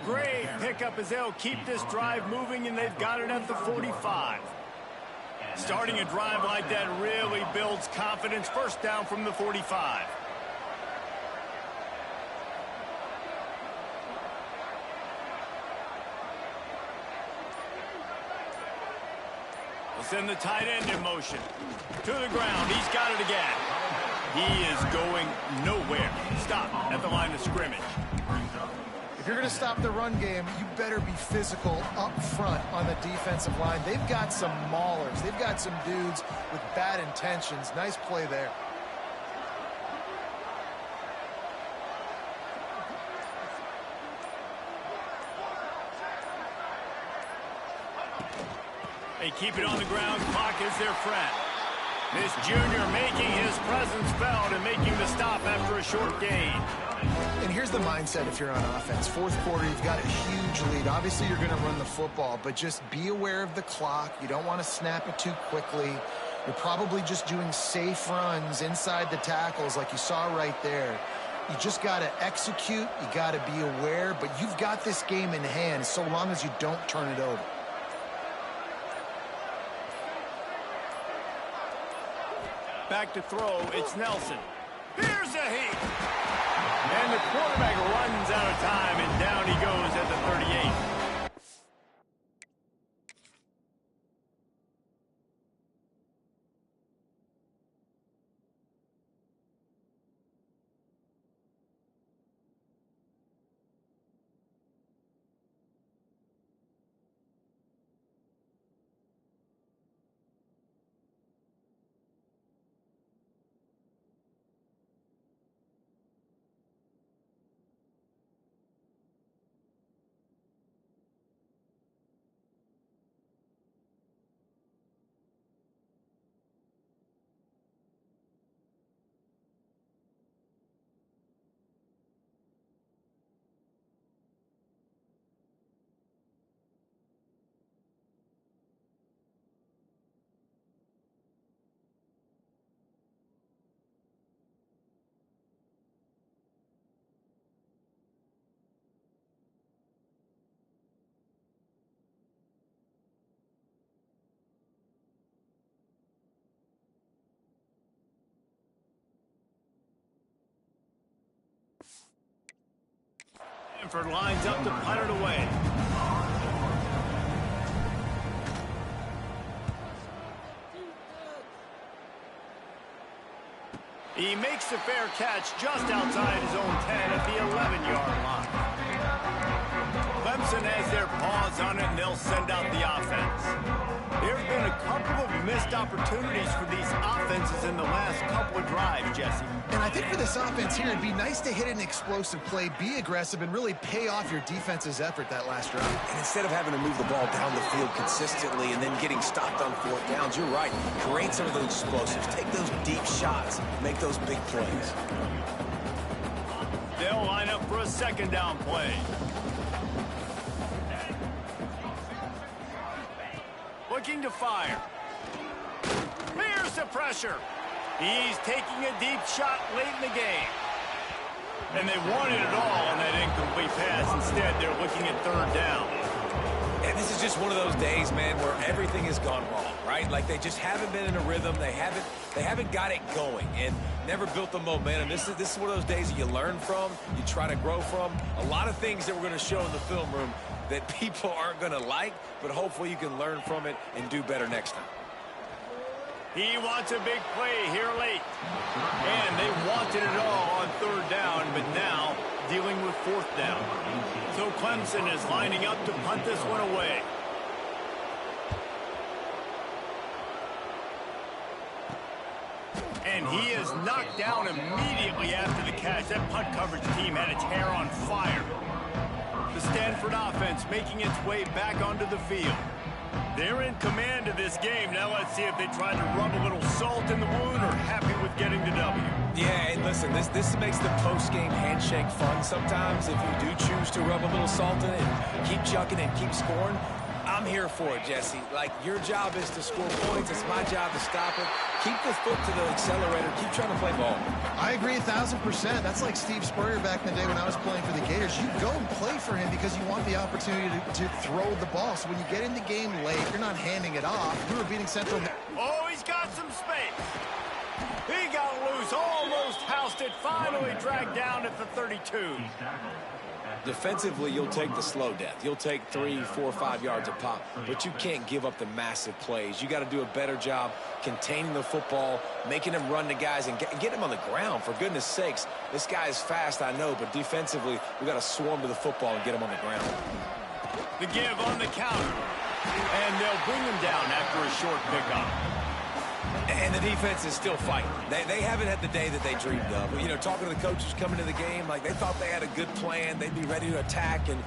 Great pickup as they'll keep this drive moving, and they've got it at the 45. Starting a drive like that really builds confidence. First down from the 45. We'll send the tight end in motion. To the ground. He's got it again. He is going nowhere. Stop at the line of scrimmage.
If you're going to stop the run game, you better be physical up front on the defensive line. They've got some maulers. They've got some dudes with bad intentions. Nice play there.
They keep it on the ground. Clock is their friend. This junior making his presence felt and making the stop after a short gain.
And here's the mindset if you're on offense. Fourth quarter, you've got a huge lead. Obviously, you're going to run the football, but just be aware of the clock. You don't want to snap it too quickly. You're probably just doing safe runs inside the tackles like you saw right there. You just got to execute. You got to be aware, but you've got this game in hand so long as you don't turn it over.
Back to throw, it's Nelson. Here's a heat. And the quarterback runs out of time, and down he goes at the 38. Stafford lines up to punt it away. He makes the fair catch just outside his own 10 at the 11-yard line. Clemson has their paws on it, and they'll send out the offense. There have been a couple of missed opportunities for these offenses in the last couple of drives, Jesse.
And I think for this offense here, it'd be nice to hit an explosive play, be aggressive, and really pay off your defense's effort that last drive.
And instead of having to move the ball down the field consistently and then getting stopped on fourth downs, you're right. Create some of those explosives. Take those deep shots. Make those big plays.
They'll line up for a second down play. Looking to fire. Here's the pressure. He's taking a deep shot late in the game. And they wanted it all on that incomplete pass. Instead, they're looking at third down.
And this is just one of those days, man, where everything has gone wrong, right? Like they just haven't been in a rhythm. They haven't got it going and never built the momentum. This is one of those days that you learn from, you try to grow from. A lot of things that we're going to show in the film room that people aren't going to like, but hopefully you can learn from it and do better next time.
He wants a big play here late. And they wanted it all on third down, but now dealing with fourth down. So Clemson is lining up to punt this one away. And he is knocked down immediately after the catch. That punt coverage team had its hair on fire. The Stanford offense making its way back onto the field. They're in command of this game. Now let's see if they try to rub a little salt in the wound or happy with getting the W.
Yeah, and listen, this makes the post-game handshake fun sometimes. If you do choose to rub a little salt in it and keep chucking and keep scoring, I'm here for it, Jesse. Like, your job is to score points. It's my job to stop it. Keep the foot to the accelerator. Keep trying to play ball.
I agree 1,000%. That's like Steve Spurrier back in the day when I was playing for the Gators. You go and play for him because you want the opportunity to throw the ball. So when you get in the game late, you're not handing it off. We were beating Central.
Oh, he's got some space. He got loose, almost housed it, finally dragged down at the 32.
Defensively, you'll take the slow death. You'll take 3, 4, 5 yards a pop, but you can't give up the massive plays. You got to do a better job containing the football, making him run the guys, and get him on the ground. For goodness sakes, this guy is fast, I know, but defensively, we got to swarm to the football and get him on the ground.
The give on the counter, and they'll bring him down after a short pickup.
And the defense is still fighting. They haven't had the day that they dreamed of. You know, talking to the coaches coming to the game, like they thought they had a good plan. They'd be ready to attack and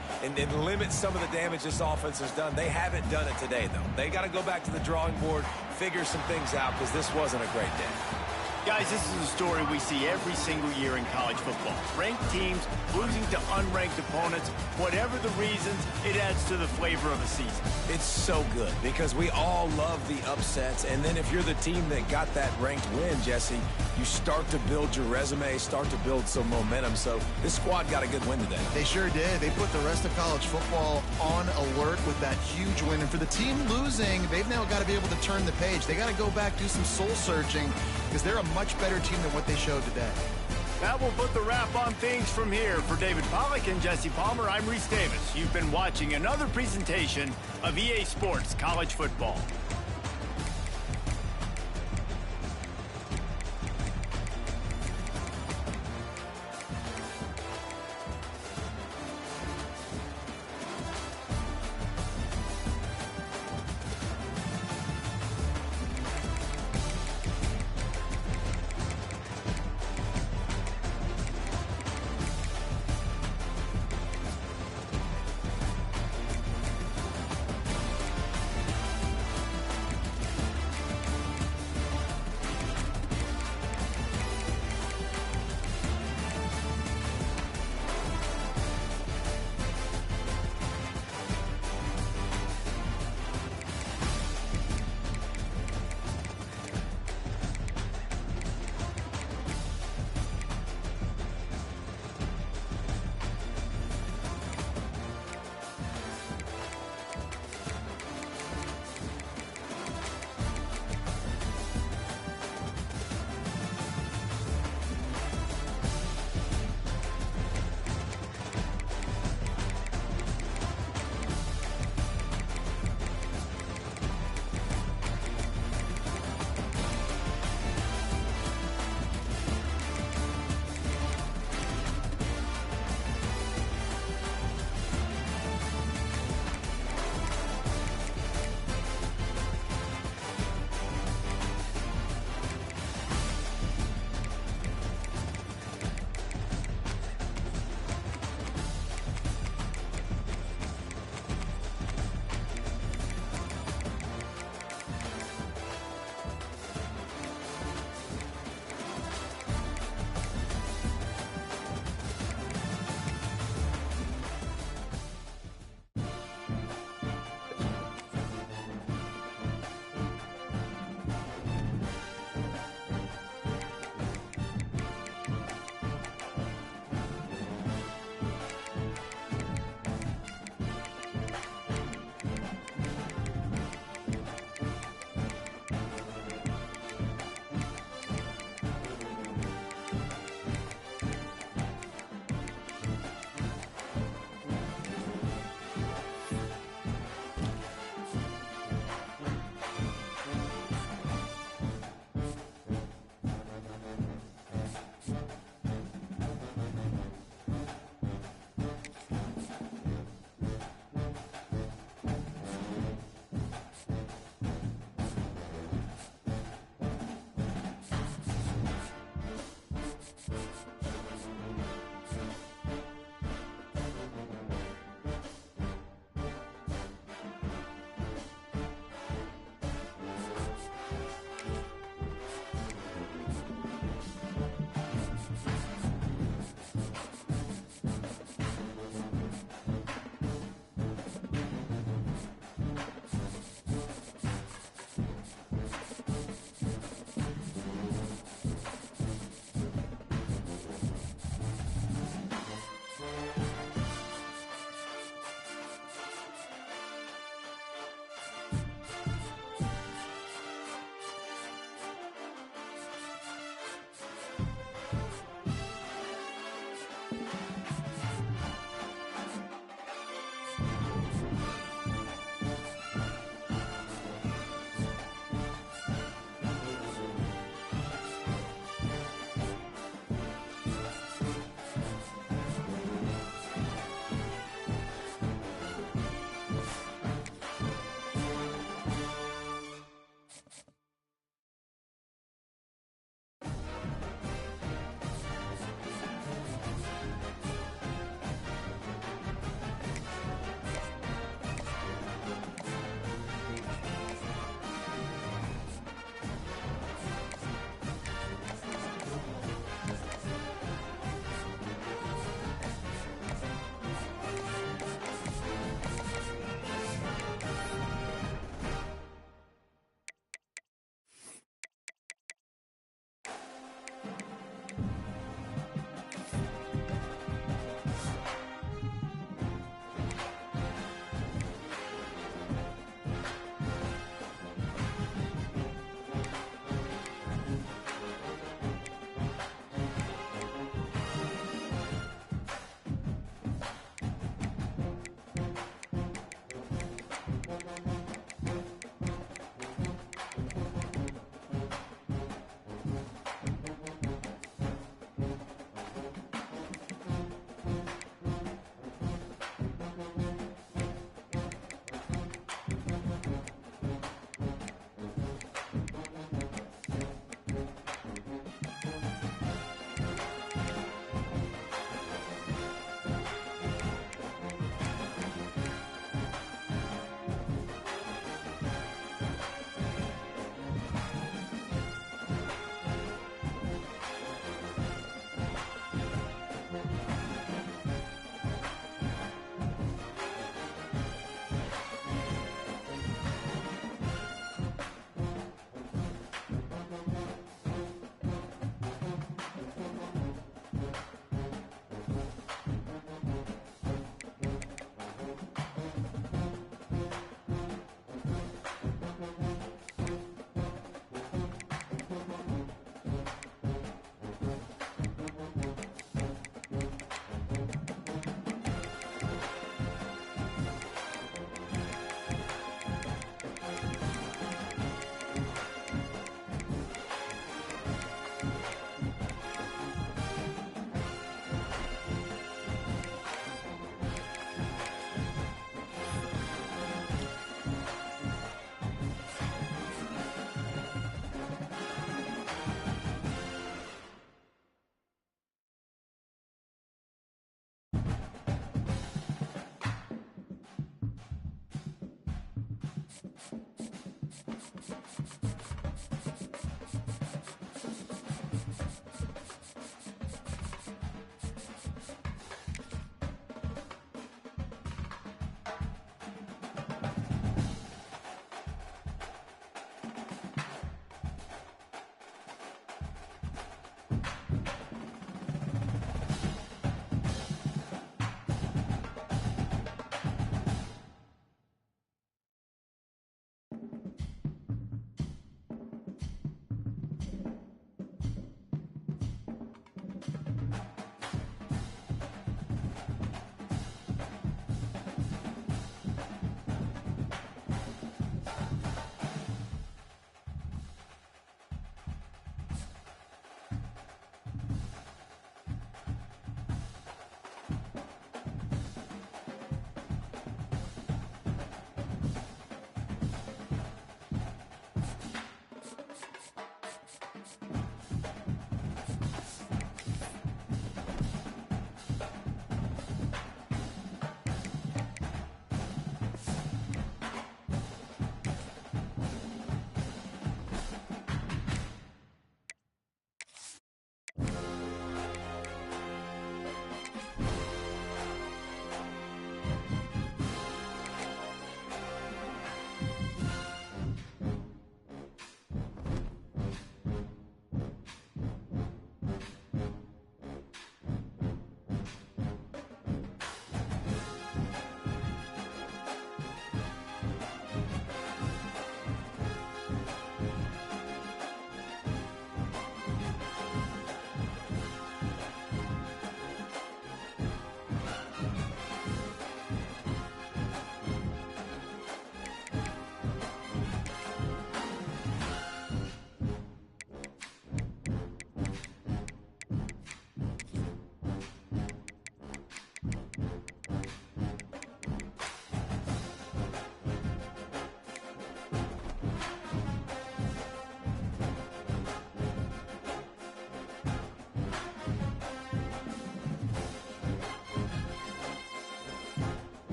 limit some of the damage this offense has done. They haven't done it today, though. They got to go back to the drawing board, figure some things out, because this wasn't a great day.
Guys, this is a story we see every single year in college football. Ranked teams losing to unranked opponents. Whatever the reasons, it adds to the flavor of a season.
It's so good because we all love the upsets. And then if you're the team that got that ranked win, Jesse, you start to build your resume, start to build some momentum. So this squad got a good win today.
They sure did. They put the rest of college football on alert with that huge win. And for the team losing, they've now got to be able to turn the page. They got to go back, do some soul searching, because they're a much better team than what they showed today.
That will put the wrap on things from here. For David Pollack and Jesse Palmer, I'm Reese Davis. You've been watching another presentation of EA Sports College Football.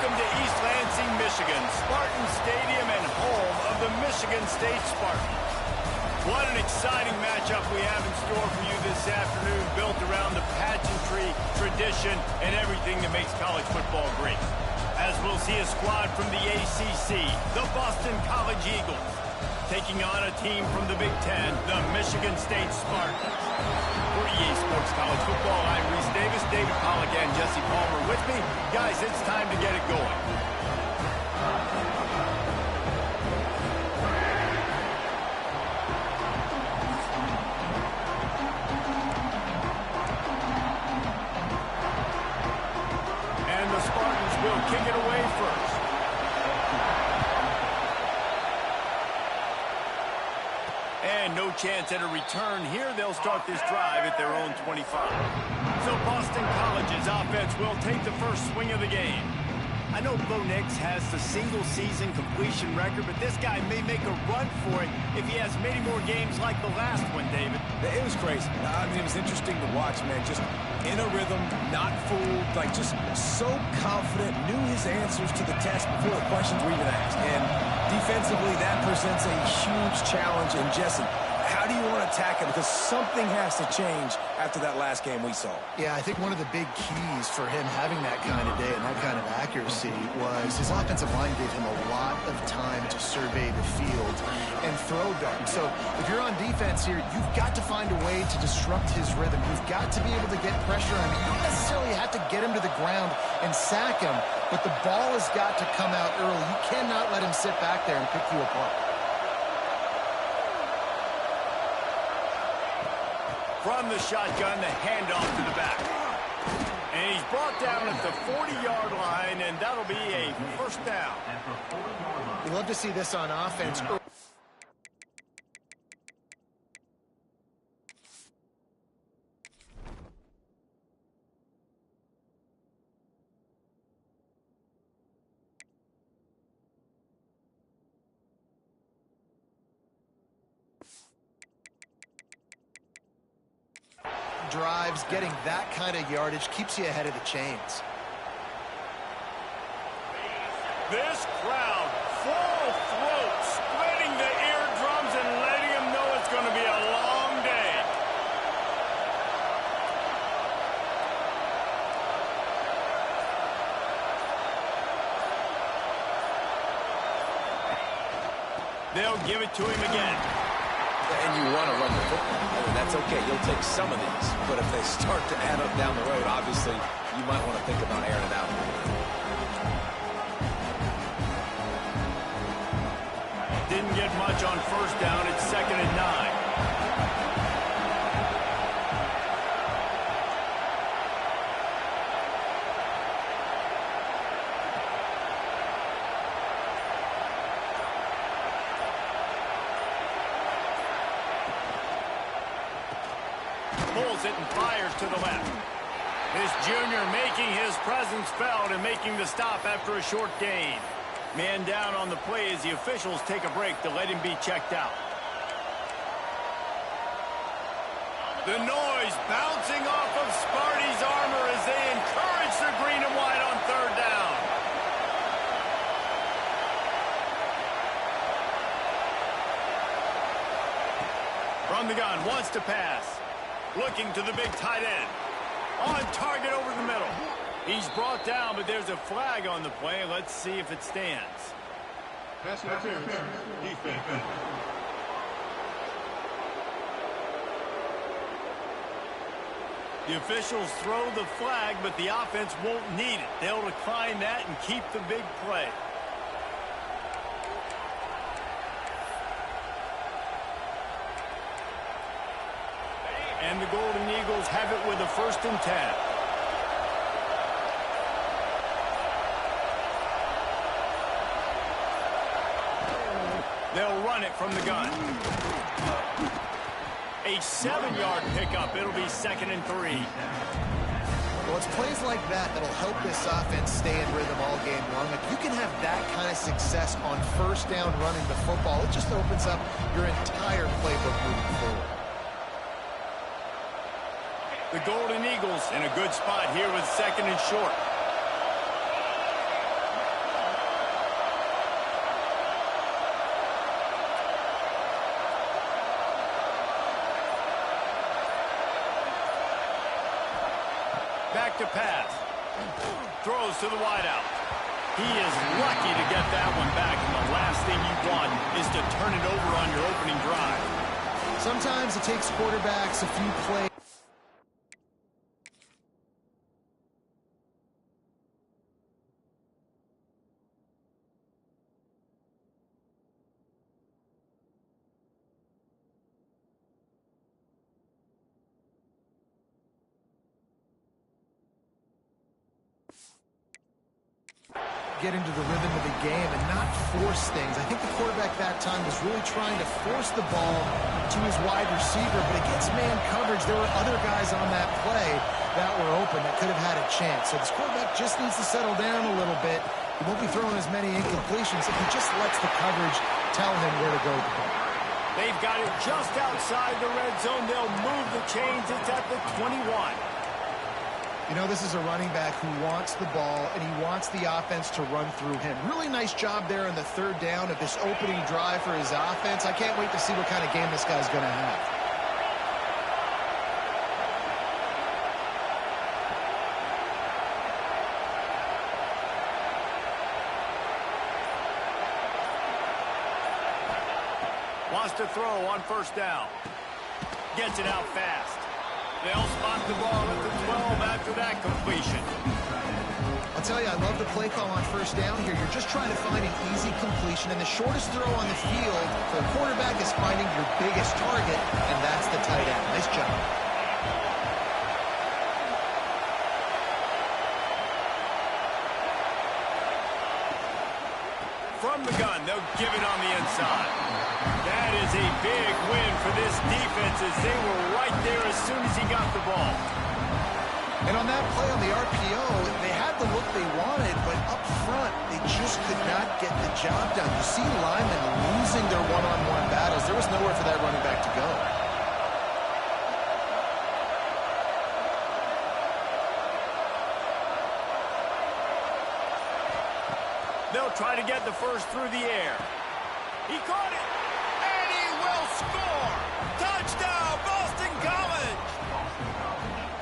Welcome to East Lansing, Michigan, Spartan Stadium and home of the Michigan State Spartans. What an exciting matchup we have in store for you this afternoon, built around the pageantry, tradition, and everything that makes college football great. As we'll see a squad from the ACC, the Boston College Eagles, taking on a team from the Big Ten, the Michigan State Spartans. For EA Sports College Football, I'm Reese Davis, David Pollack, and Jesse Palmer with me. Guys, it's time to get it going. And the Spartans will kick it away first. And no chance at a return here. They'll start this drive at their own 25. So Boston College's offense will take the first swing of the game. I know Bo Nix has the single-season completion record, but this guy may make a run for it if he has many more games like the last one, David.
It was crazy. I mean, it was interesting to watch, man. Just in a rhythm, not fooled, like just so confident, knew his answers to the test before the questions were even asked. And defensively, that presents a huge challenge. And Jesse, how do you want to attack it? Because something has to change after that last game we saw.
Yeah, I think one of the big keys for him having that kind of day and that kind of accuracy was his offensive line gave him a lot of time to survey the field and throw darts. So if you're on defense here, you've got to find a way to disrupt his rhythm. You've got to be able to get pressure on him. You don't necessarily have to get him to the ground and sack him, but the ball has got to come out early. You cannot let him sit back there and pick you apart.
From the shotgun, the handoff to the back. And he's brought down at the 40-yard line, and that'll be a first down.
You love to see this on offense. Drives, getting that kind of yardage keeps you ahead of the chains.
This crowd, full throat, splitting the eardrums and letting them know it's going to be a long day. They'll give it to him again.
And you want to run the football. I mean, that's okay. You'll take some of these. But if they start to add up down the road, obviously, you might want to think about airing it out.
Didn't get much on first down. It's 2nd and 9. Pulls it and fires to the left. This junior making his presence felt and making the stop after a short gain. Man down on the play as the officials take a break to let him be checked out. The noise bouncing off of Sparty's armor as they encourage the green and white on 3rd down. From the gun, wants to pass. Looking to the big tight end. On target over the middle. He's brought down, but there's a flag on the play. Let's see if it stands.
Pass interference. Defense.
The officials throw the flag, but the offense won't need it. They'll decline that and keep the big play. And the Golden Eagles have it with a 1st and 10. They'll run it from the gun. A 7-yard pickup. It'll be 2nd and 3.
Well, it's plays like that that'll help this offense stay in rhythm all game long. If you can have that kind of success on 1st down running the football, it just opens up your entire playbook moving forward.
The Golden Eagles in a good spot here with 2nd and short. to pass. Throws to the wideout. He is lucky to get that one back, and the last thing you want is to turn it over on your opening drive.
Sometimes it takes quarterbacks a few plays. Get into the rhythm of the game and not force things. I think the quarterback that time was really trying to force the ball to his wide receiver, but against man coverage, there were other guys on that play that were open that could have had a chance. So this quarterback just needs to settle down a little bit. He won't be throwing as many incompletions if he just lets the coverage tell him where to go with the ball.
They've got it just outside the red zone. They'll move the chains. It's at the 21.
You know, this is a running back who wants the ball, and he wants the offense to run through him. Really nice job there in the third down of this opening drive for his offense. I can't wait to see what kind of game this guy's going to have.
Wants to throw on first down. Gets it out fast. They'll spot the ball at the 12 after that completion.
I'll tell you, I love the play call on first down here. You're just trying to find an easy completion, and the shortest throw on the field for a quarterback is finding your biggest target, and that's the tight end. Nice job.
From the gun, they'll give it on the inside. That is a big win for this defense as they were right there as soon as he got the ball.
And on that play on the RPO, they had the look they wanted, but up front, they just could not get the job done. You see linemen losing their one-on-one battles. There was nowhere for that running back to go.
They'll try to get the first through the air. He caught it, and he will score! Touchdown, Boston College!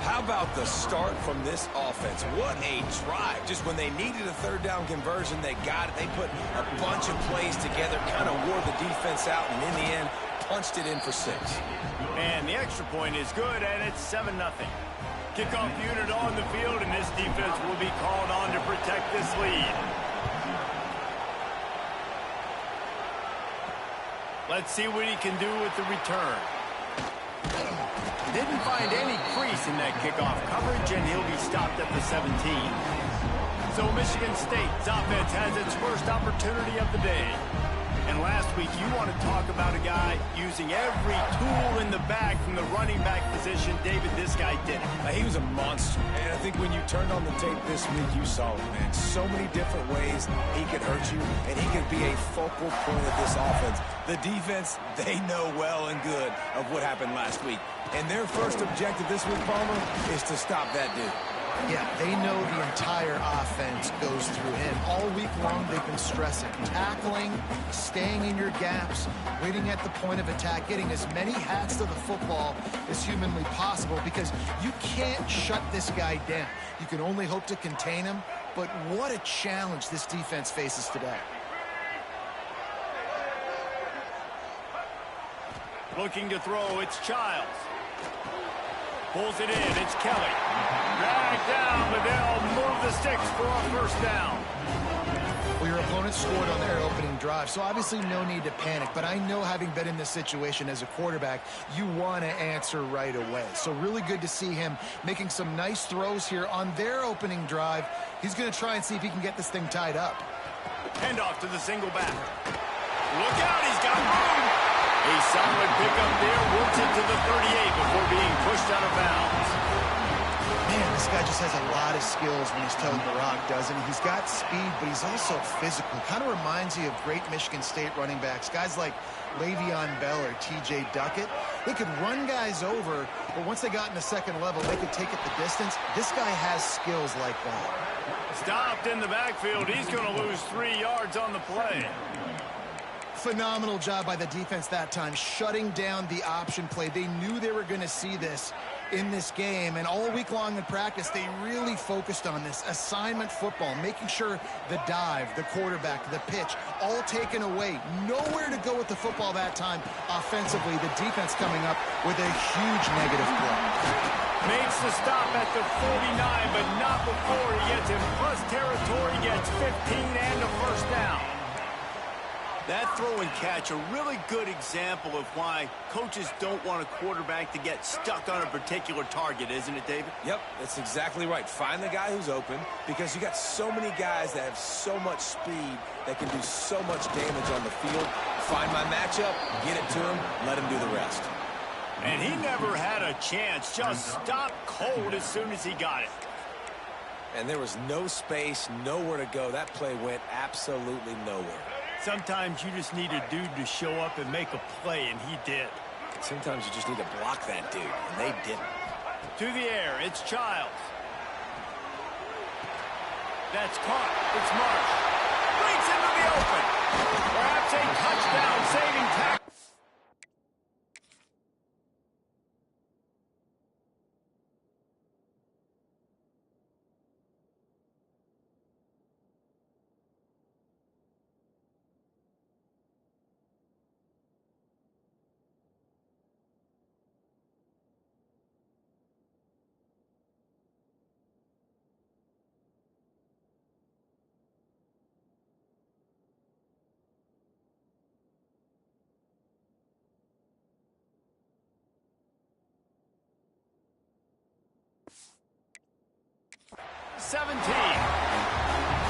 How about the start from this offense? What a drive. Just when they needed a third down conversion, they got it. They put a bunch of plays together, kind of wore the defense out, and in the end, punched it in for 6.
And the extra point is good, and it's 7-0. Kickoff unit on the field, and this defense will be called on to protect this lead. Let's see what he can do with the return. Didn't find any crease in that kickoff coverage, and he'll be stopped at the 17. So Michigan State's offense has its first opportunity of the day. And last week, you want to talk about a guy using every tool in the bag from the running back position. David, this guy did it.
He was a monster. And I think when you turned on the tape this week, you saw it, man. So many different ways he could hurt you, and he could be a focal point of this offense. The defense, they know well and good of what happened last week. And their first objective this week, Palmer, is to stop that dude.
Yeah, they know the entire offense goes through him. All week long, they've been stressing. Tackling, staying in your gaps, waiting at the point of attack, getting as many hats to the football as humanly possible because you can't shut this guy down. You can only hope to contain him, but what a challenge this defense faces today.
Looking to throw, it's Childs. Pulls it in, it's Kelly. Dragged down, but they'll move the sticks for a first down.
Well, your opponent scored on their opening drive, so obviously no need to panic. But I know, having been in this situation as a quarterback, you want to answer right away. So really good to see him making some nice throws here on their opening drive. He's going to try and see if he can get this thing tied up.
Handoff to the single back. Look out, he's got room. A solid pickup there, works it to the 38 before being pushed out of bounds.
Man, this guy just has a lot of skills when he's toting the rock, doesn't he? He's got speed, but he's also physical. Kind of reminds you of great Michigan State running backs. Guys like Le'Veon Bell or T.J. Duckett. They could run guys over, but once they got in the second level, they could take it the distance. This guy has skills like that.
Stopped in the backfield. He's going to lose 3 yards on the play.
Phenomenal job by the defense that time, shutting down the option play. They knew they were going to see this in this game, and all week long in practice, they really focused on this assignment football, making sure the dive, the quarterback, the pitch, all taken away. Nowhere to go with the football that time offensively. The defense coming up with a huge negative play.
Makes the stop at the 49, but not before he gets in plus territory, gets 15 and a first down. That throw and catch, a really good example of why coaches don't want a quarterback to get stuck on a particular target, isn't it, David?
Yep, that's exactly right. Find the guy who's open, because you got so many guys that have so much speed that can do so much damage on the field. Find my matchup, get it to him, let him do the rest.
And he never had a chance, just stopped cold as soon as he got it.
And there was no space, nowhere to go. That play went absolutely nowhere.
Sometimes you just need a dude to show up and make a play, and he did.
Sometimes you just need to block that dude, and they didn't.
To the air, it's Childs. That's caught. It's Marsh. Breaks into the open. Perhaps a touchdown-saving tackle.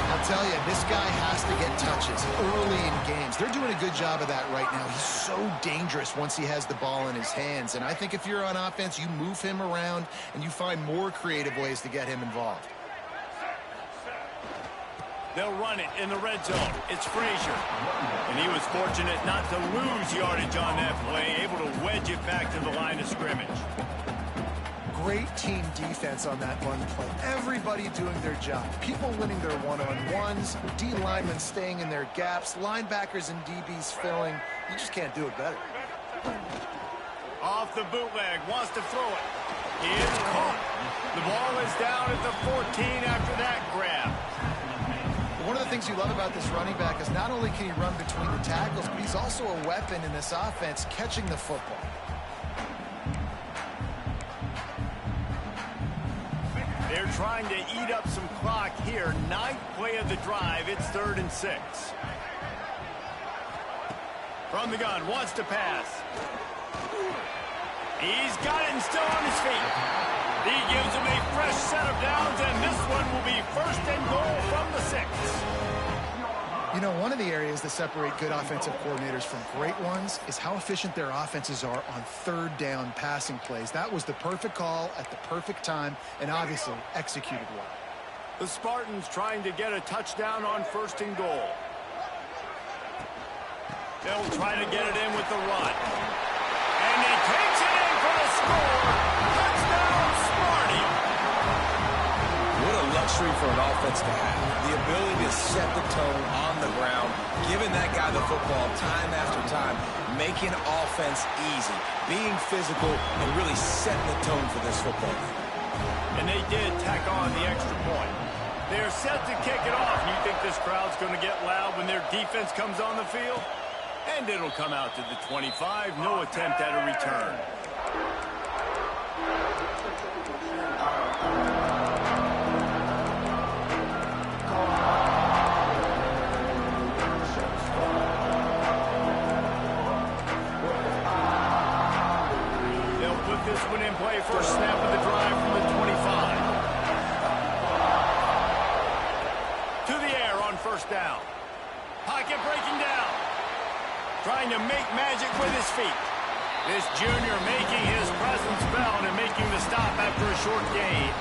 I'll tell you, this guy has to get touches early in games. They're doing a good job of that right now. He's so dangerous once he has the ball in his hands. And I think if you're on offense, you move him around and you find more creative ways to get him involved.
They'll run it in the red zone. It's Frazier. And he was fortunate not to lose yardage on that play, able to wedge it back to the line of scrimmage.
Great team defense on that run play. Everybody doing their job. People winning their one-on-ones, D linemen staying in their gaps, linebackers and DBs filling. You just can't do it better.
Off the bootleg, wants to throw it. He is caught. The ball is down at the 14 after that grab.
One of the things you love about this running back is not only can he run between the tackles, but he's also a weapon in this offense catching the football.
They're trying to eat up some clock here. Ninth play of the drive. It's 3rd and 6. From the gun, wants to pass. He's got it and still on his feet. He gives him a fresh set of downs, and this one will be 1st and goal from the 6.
You know, one of the areas that separate good offensive coordinators from great ones is how efficient their offenses are on 3rd down passing plays. That was the perfect call at the perfect time and obviously executed well.
The Spartans trying to get a touchdown on 1st and goal. They'll try to get it in with the run. And he takes it in for the score. Touchdown, Sparty.
What a luxury for an offense to have. The ability to set the tone on the ground, giving that guy the football time after time, making offense easy, being physical, and really setting the tone for this football game.
And they did tack on the extra point. They're set to kick it off. You think this crowd's going to get loud when their defense comes on the field? And it'll come out to the 25. No attempt at a return. They'll put this one in play for a snap of the drive from the 25. To the air on 1st down. Pocket breaking down. Trying to make magic with his feet. This junior making his presence felt and making the stop after a short gain.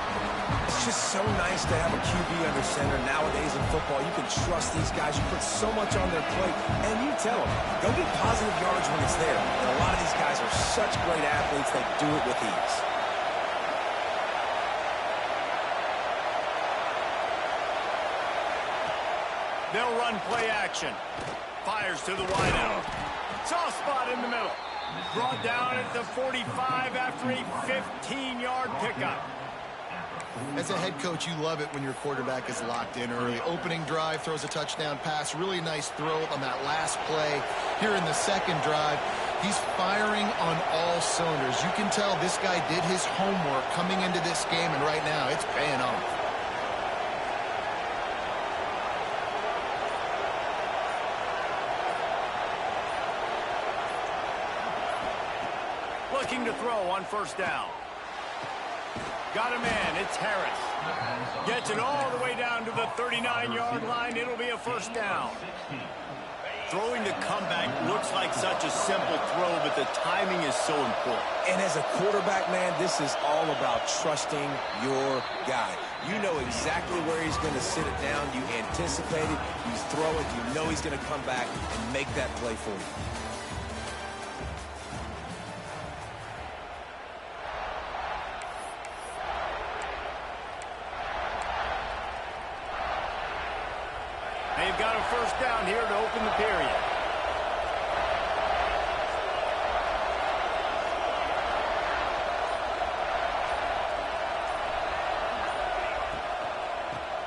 It's just so nice to have a QB under center nowadays in football. You can trust these guys. You put so much on their plate, and you tell them, go get positive yards when it's there. And a lot of these guys are such great athletes, they do it with ease.
They'll run play action. Fires to the wideout. Soft spot in the middle. Brought down at the 45 after a 15-yard pickup.
As a head coach, you love it when your quarterback is locked in early. Opening drive, throws a touchdown pass. Really nice throw on that last play. Here in the second drive, he's firing on all cylinders. You can tell this guy did his homework coming into this game, and right now it's paying off.
Looking to throw on first down. Got him in. It's Harris. Gets it all the way down to the 39-yard line. It'll be a first down. Throwing the comeback looks like such a simple throw, but the timing is so important.
And as a quarterback, man, this is all about trusting your guy. You know exactly where he's going to sit it down. You anticipate it. You throw it. You know he's going to come back and make that play for you.
They've got a first down here to open the period.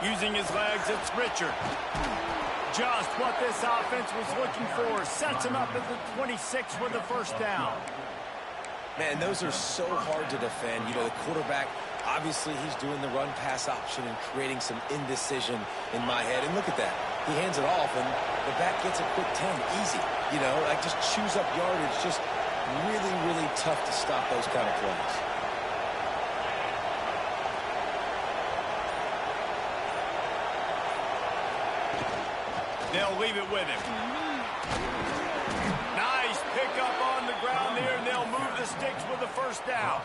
Using his legs, it's Richard. Just what this offense was looking for. Sets him up at the 26 for the first down.
Man, those are so hard to defend. You know, the quarterback, obviously he's doing the run-pass option and creating some indecision in my head. And look at that. He hands it off, and the back gets a quick 10. Easy. You know, like just chews up yardage. Just really, really tough to stop those kind of plays.
They'll leave it with him. Nice pickup on the ground there, and they'll move the sticks with the first down.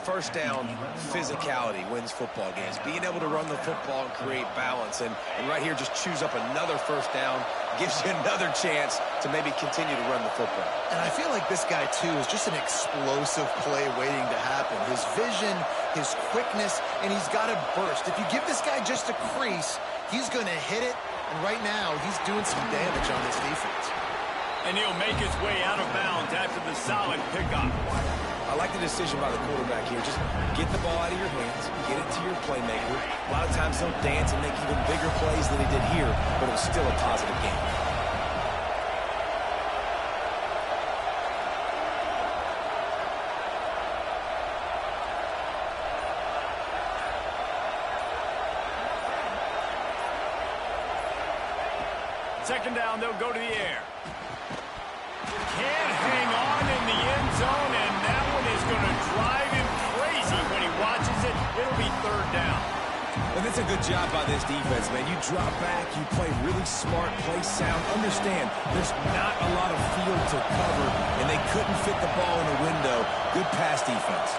First down, physicality wins football games. Being able to run the football and create balance. And right here, just chews up another first down. Gives you another chance to maybe continue to run the football.
And I feel like this guy, too, is just an explosive play waiting to happen. His vision, his quickness, and he's got a burst. If you give this guy just a crease, he's going to hit it. And right now, he's doing some damage on this defense.
And he'll make his way out of bounds after the solid pickup.
I like the decision by the quarterback here. Just get the ball out of your hands, get it to your playmaker. A lot of times he'll dance and make even bigger plays than he did here, but it was still a positive game.
Second down, they'll go to the air. Can't hang on in the end zone, and that one is going to drive him crazy when he watches it. It'll be third down.
And that's a good job by this defense, man. You drop back, you play really smart, play sound. Understand, there's not a lot of field to cover, and they couldn't fit the ball in a window. Good pass defense.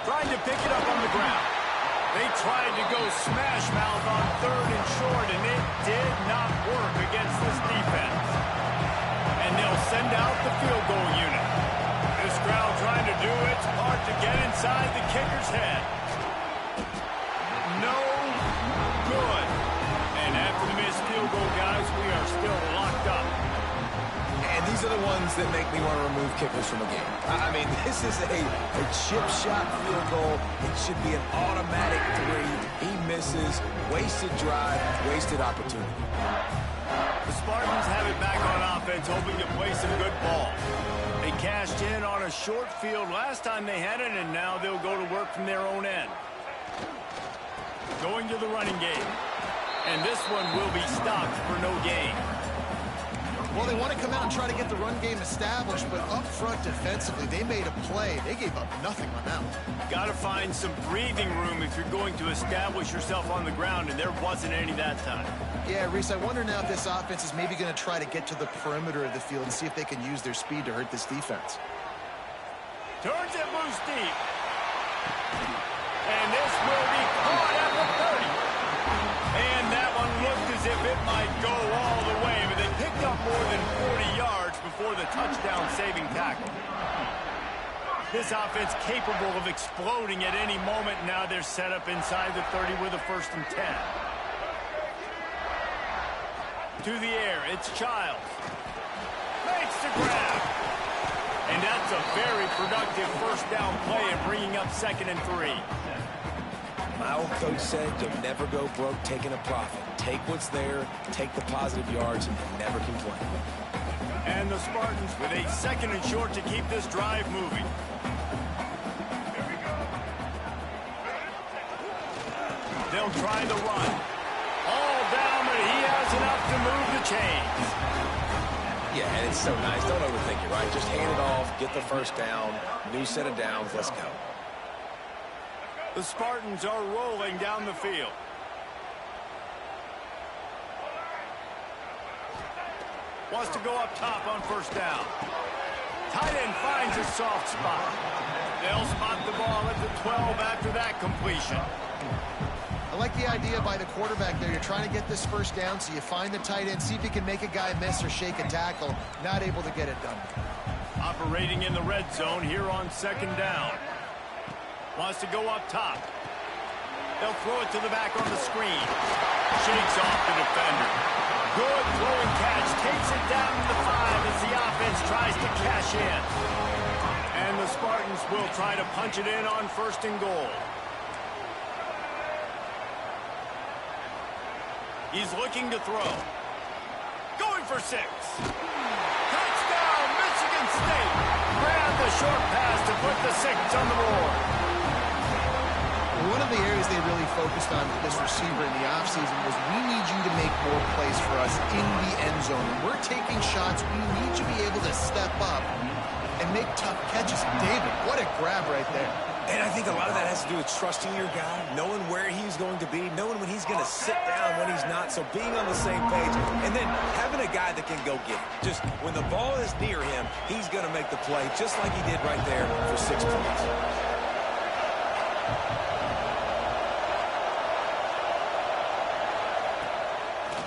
Trying to pick it up on the ground. They tried to go smash mouth on third and short, and it did not work against this defense. And they'll send out the field goal unit. This crowd trying to do its part to get inside the kicker's head. No good. And after the missed field goal, guys, we are still locked up.
And these are the ones that make me want to remove kickers from a game. I mean, this is a chip shot field goal. It should be an automatic 3. He misses. Wasted drive, wasted opportunity.
The Spartans have it back on offense, hoping to play some good ball. They cashed in on a short field last time they had it, and now they'll go to work from their own end. Going to the running game. And this one will be stopped for no gain.
Well, they want to come out and try to get the run game established, but up front defensively, they made a play. They gave up nothing on that one.
Got to find some breathing room if you're going to establish yourself on the ground, and there wasn't any that time.
Yeah, Reese, I wonder now if this offense is maybe going to try to get to the perimeter of the field and see if they can use their speed to hurt this defense.
Turns it loose deep. And this will be caught at the 30. And that one looked as if it might go all the way, but they picked up more than 40 yards before the touchdown-saving tackle. This offense capable of exploding at any moment. Now they're set up inside the 30 with a 1st and 10. To the air, it's Childs. Makes the grab. And that's a very productive 1st down play and bringing up 2nd and 3.
My old coach said you'll never go broke taking a profit. Take what's there, take the positive yards, and never complain.
And the Spartans with a 2nd and short to keep this drive moving. They'll try the run. All down, but he has enough to move the chains.
Yeah, and it's so nice. Don't overthink it, right? Just hand it off, get the 1st down, new set of downs, let's go.
The Spartans are rolling down the field. Wants to go up top on 1st down. Tight end finds a soft spot. They'll spot the ball at the 12 after that completion.
I like the idea by the quarterback there. You're trying to get this 1st down, so you find the tight end, see if you can make a guy miss or shake a tackle. Not able to get it done.
Operating in the red zone here on 2nd down. Wants to go up top. They'll throw it to the back on the screen. Shakes off the defender. Good throwing catch. Takes it down to the 5 as the offense tries to cash in. And the Spartans will try to punch it in on 1st and goal. He's looking to throw. Going for 6. Touchdown, Michigan State. Grab the short pass to put the 6 on the board.
One of the areas they really focused on with this receiver in the offseason was we need you to make more plays for us in the end zone. When we're taking shots, we need you to be able to step up and make tough catches. David, what a grab right there.
And I think a lot of that has to do with trusting your guy, knowing where he's going to be, knowing when he's going to sit down, when he's not. So being on the same page, and then having a guy that can go get it. Just when the ball is near him, he's going to make the play, just like he did right there for 6 points.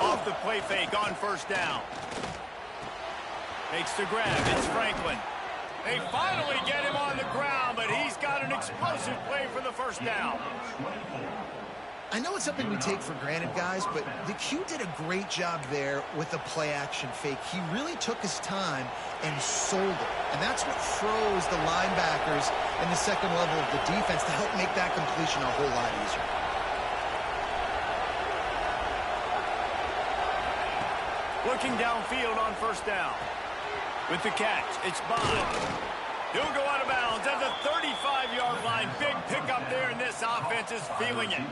Off the play fake on 1st down. Makes the grab. It's Franklin. They finally get him on the ground, but he's got an explosive play for the 1st down.
I know it's something we take for granted, guys, but the Q did a great job there with the play-action fake. He really took his time and sold it. And that's what froze the linebackers in the 2nd level of the defense to help make that completion a whole lot easier.
Looking downfield on 1st down. With the catch, it's Bond. He'll go out of bounds at the 35-yard line. Big pickup there, and this offense is feeling it.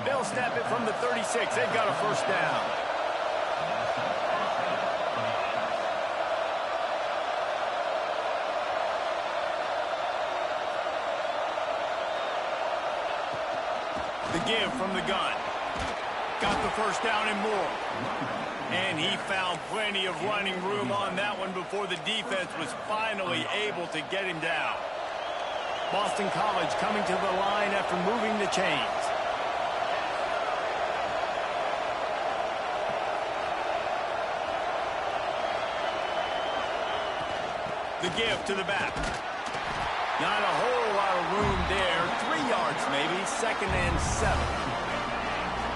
They'll snap it from the 36. They've got a 1st down. The give from the gun. Got the 1st down and more. And he found plenty of running room on that one before the defense was finally able to get him down. Boston College coming to the line after moving the chains. The give to the back. Not a whole lot of room there. 3 yards maybe, 2nd and 7.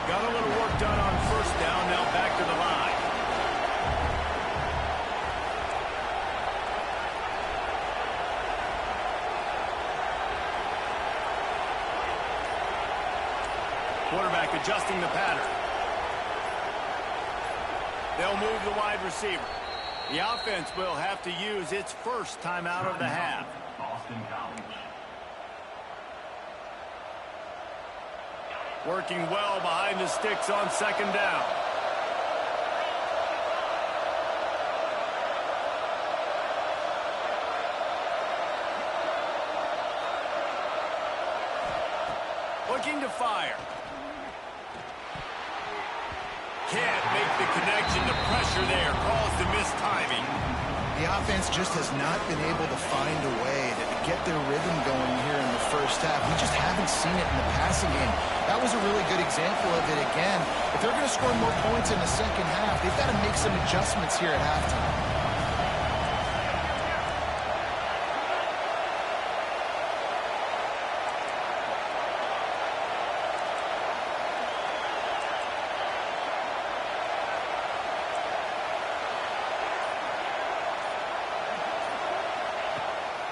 Got a little work done on 1st down, now back to the line. Quarterback adjusting the pattern. They'll move the wide receiver. The offense will have to use its 1st timeout of the half.
Boston College.
Working well behind the sticks on 2nd down. Looking to fire. Can't make the connection. The pressure there caused the mistiming.
The offense just has not been able to find a way to get their rhythm going here in the 1st half. We just haven't seen it in the passing game. That was a really good example of it again. If they're going to score more points in the 2nd half, they've got to make some adjustments here at halftime.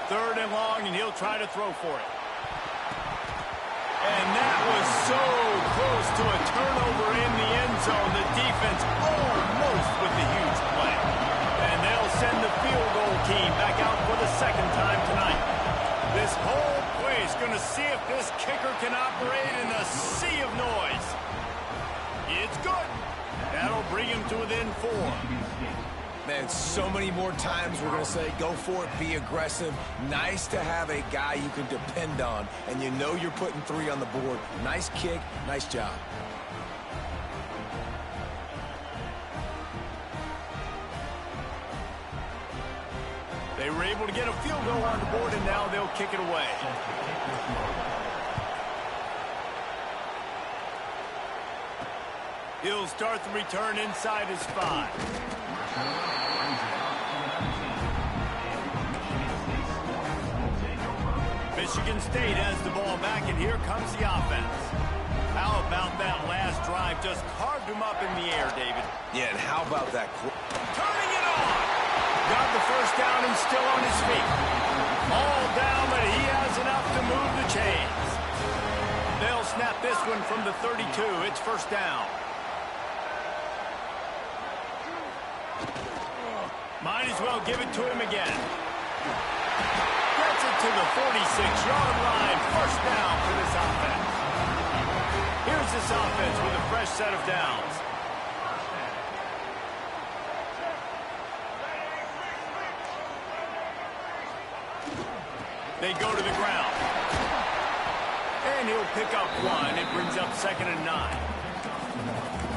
3rd and long, and he'll try to throw for it. And that was so close to a turnover in the end zone. The defense almost with the huge play. And they'll send the field goal team back out for the 2nd time tonight. This whole place going to see if this kicker can operate in a sea of noise. It's good. That'll bring him to within 4.
Man, so many more times we're going to say, go for it, be aggressive. Nice to have a guy you can depend on, and you know you're putting 3 on the board. Nice kick, nice job.
They were able to get a field goal on the board, and now they'll kick it away. He'll start the return inside his 5. Michigan State has the ball back, and here comes the offense. How about that last drive? Just carved him up in the air, David.
Yeah, and how about that?
Turning it on. Got the 1st down and still on his feet. All down, but he has enough to move the chains. They'll snap this one from the 32. It's 1st down. Might as well give it to him again. Gets it to the 46-yard line. 1st down for this offense. Here's this offense with a fresh set of downs. They go to the ground. And he'll pick up 1. It brings up 2nd and 9.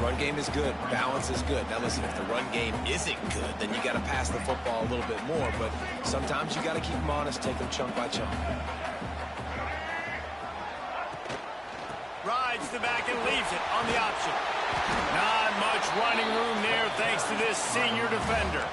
Run game is good. Balance is good. Now, listen, if the run game isn't good, then you got to pass the football a little bit more. But sometimes you got to keep them honest, take them chunk by chunk.
Rides the back and leaves it on the option. Not much running room there thanks to this senior defender.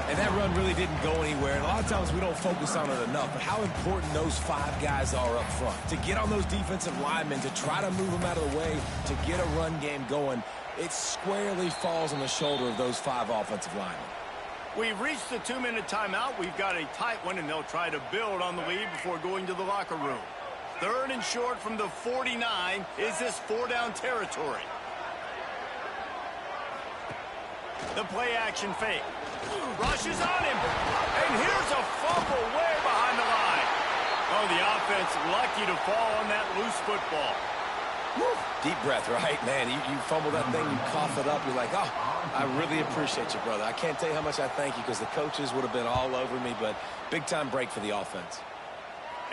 And that run really didn't go anywhere. And a lot of times we don't focus on it enough. But how important those 5 guys are up front. To get on those defensive linemen, to try to move them out of the way, to get a run game going, it squarely falls on the shoulder of those 5 offensive linemen.
We've reached the 2-minute timeout. We've got a tight one, and they'll try to build on the lead before going to the locker room. 3rd and short from the 49. Is this 4-down territory? The play action fake. Rushes on him. And here's a fumble way behind the line. Oh, the offense lucky to fall on that loose football.
Woo. Deep breath, right? Man, you fumble that thing, you cough it up. You're like, oh, I really appreciate you, brother. I can't tell you how much I thank you because the coaches would have been all over me, but big-time break for the offense.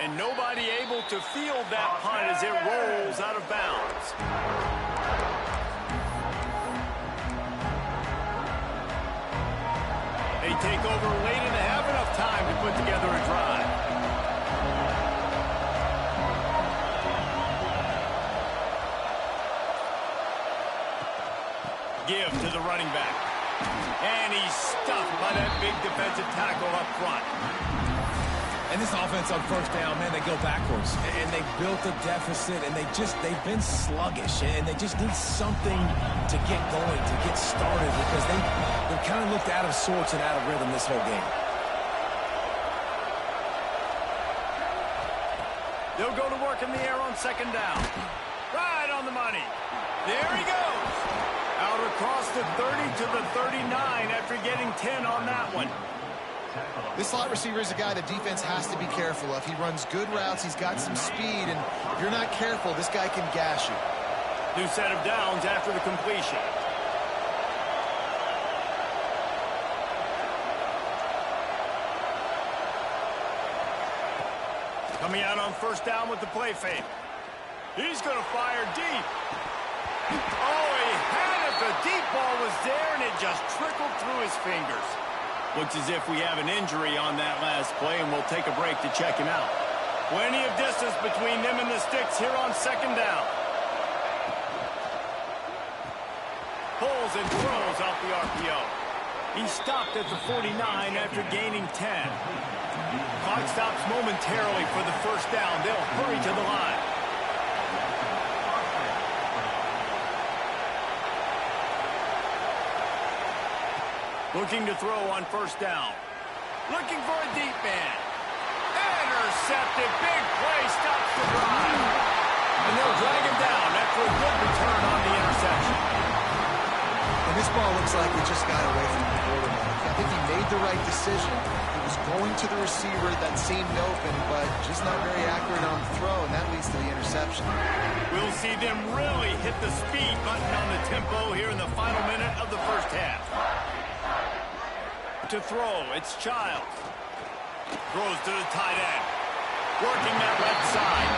And nobody able to field that punt as it rolls out of bounds. They take over late and have enough time to put together a drive. Give to the running back. And he's stuffed by that big defensive tackle up front.
And this offense on 1st down, man, they go backwards. And they built a deficit, and they've been sluggish. And they just need something to get going, to get started, because they've kind of looked out of sorts and out of rhythm this whole game.
They'll go to work in the air on 2nd down. Right on the money. There he goes. Out across the 30 to the 39 after getting 10 on that one.
This slot receiver is a guy the defense has to be careful of. He runs good routes. He's got some speed, and if you're not careful, this guy can gash you.
New set of downs after the completion. Coming out on 1st down with the play fake. He's going to fire deep. Oh, he had it. The deep ball was there, and it just trickled through his fingers. Looks as if we have an injury on that last play, and we'll take a break to check him out. Plenty of distance between them and the sticks here on 2nd down. Pulls and throws off the RPO. He stopped at the 49 after gaining 10. Clock stops momentarily for the 1st down. They'll hurry to the line. Looking to throw on 1st down. Looking for a deep man. intercepted. Big play stops the drive. And they'll drag him down after a good return on the interception.
And this ball looks like it just got away from the quarterback. I think he made the right decision. He was going to the receiver that seemed open, but just not very accurate on the throw, and that leads to the interception.
We'll see them really hit the speed button on the tempo here in the final minute of the first half. To throw, it's Childs. Throws to the tight end. Working that left side.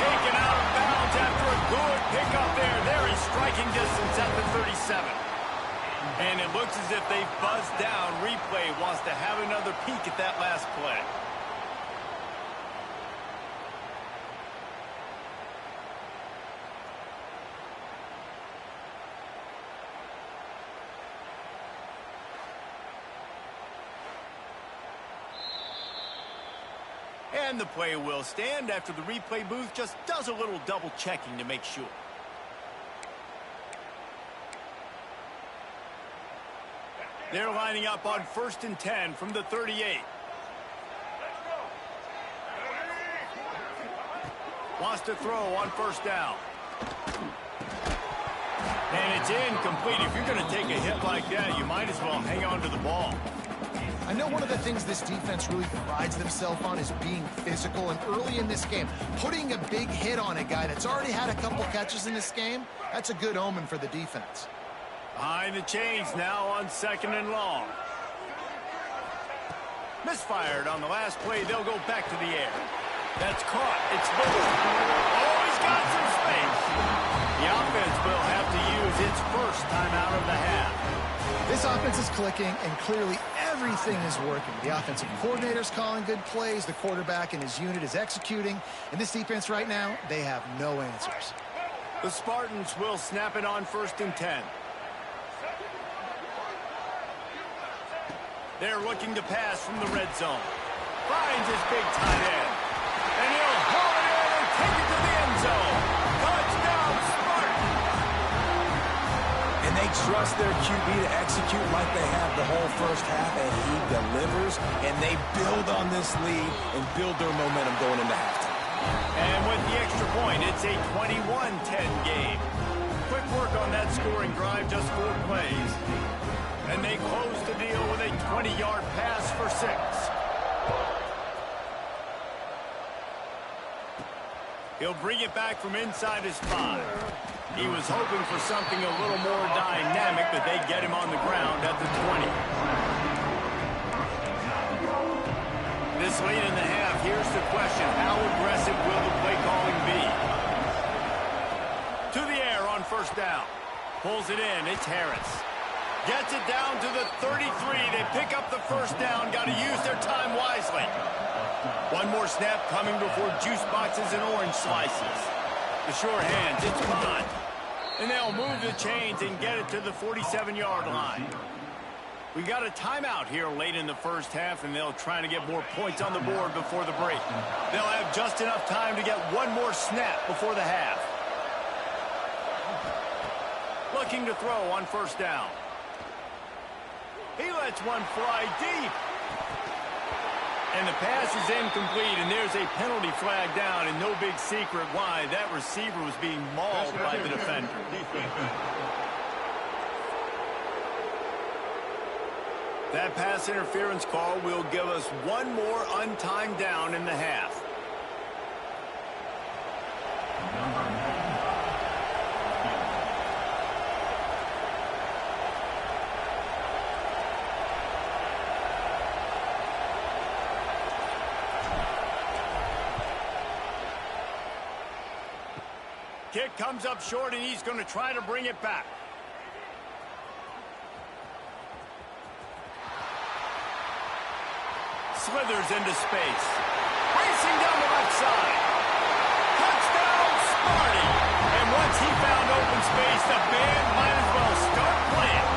Taken out of bounds after a good pickup there. They're in striking distance at the 37. And it looks as if they've buzzed down. Replay wants to have another peek at that last play. And the play will stand after the replay booth just does a little double checking to make sure. They're lining up on 1st and 10 from the 38. Wants to throw on 1st down. And it's incomplete. If you're going to take a hit like that, you might as well hang on to the ball.
I know one of the things this defense really prides themselves on is being physical, and early in this game, putting a big hit on a guy that's already had a couple catches in this game, that's a good omen for the defense.
Behind the chains now on 2nd and long. Misfired on the last play. They'll go back to the air. That's caught. It's moved. Oh, he's got some space. The offense will have to use its first timeout of the half.
This offense is clicking, and clearly everything is working. The offensive coordinator's calling good plays. The quarterback and his unit is executing. And this defense right now, they have no answers.
The Spartans will snap it on 1st and 10. They're looking to pass from the red zone. Finds his big tight end. And he'll haul it in and take it to the end zone. Touchdown, Spartans!
And they trust their QB to execute like they have the whole first half, and he delivers, and they build on this lead and build their momentum going into halftime.
And with the extra point, it's a 21-10 game. Quick work on that scoring drive, just 4 plays. And they close the deal with a 20-yard pass for 6. He'll bring it back from inside his 5. He was hoping for something a little more dynamic, but they get him on the ground at the 20. This late in the half, here's the question. How aggressive will the play calling be? To the air on 1st down. Pulls it in. It's Harris. Gets it down to the 33. They pick up the 1st down. Got to use their time wisely. One more snap coming before juice boxes and orange slices. The sure hands, it's Bond. And they'll move the chains and get it to the 47-yard line. We got a timeout here late in the first half, and they'll try to get more points on the board before the break. They'll have just enough time to get one more snap before the half. Looking to throw on 1st down. He lets one fly deep. And the pass is incomplete, and there's a penalty flag down, and no big secret why. That receiver was being mauled by the defender. That pass interference call will give us one more untimed down in the half. Kick comes up short, and he's going to try to bring it back. Slithers into space. Racing down the left side. Touchdown, Sparty! And once he found open space, the band might as well start playing.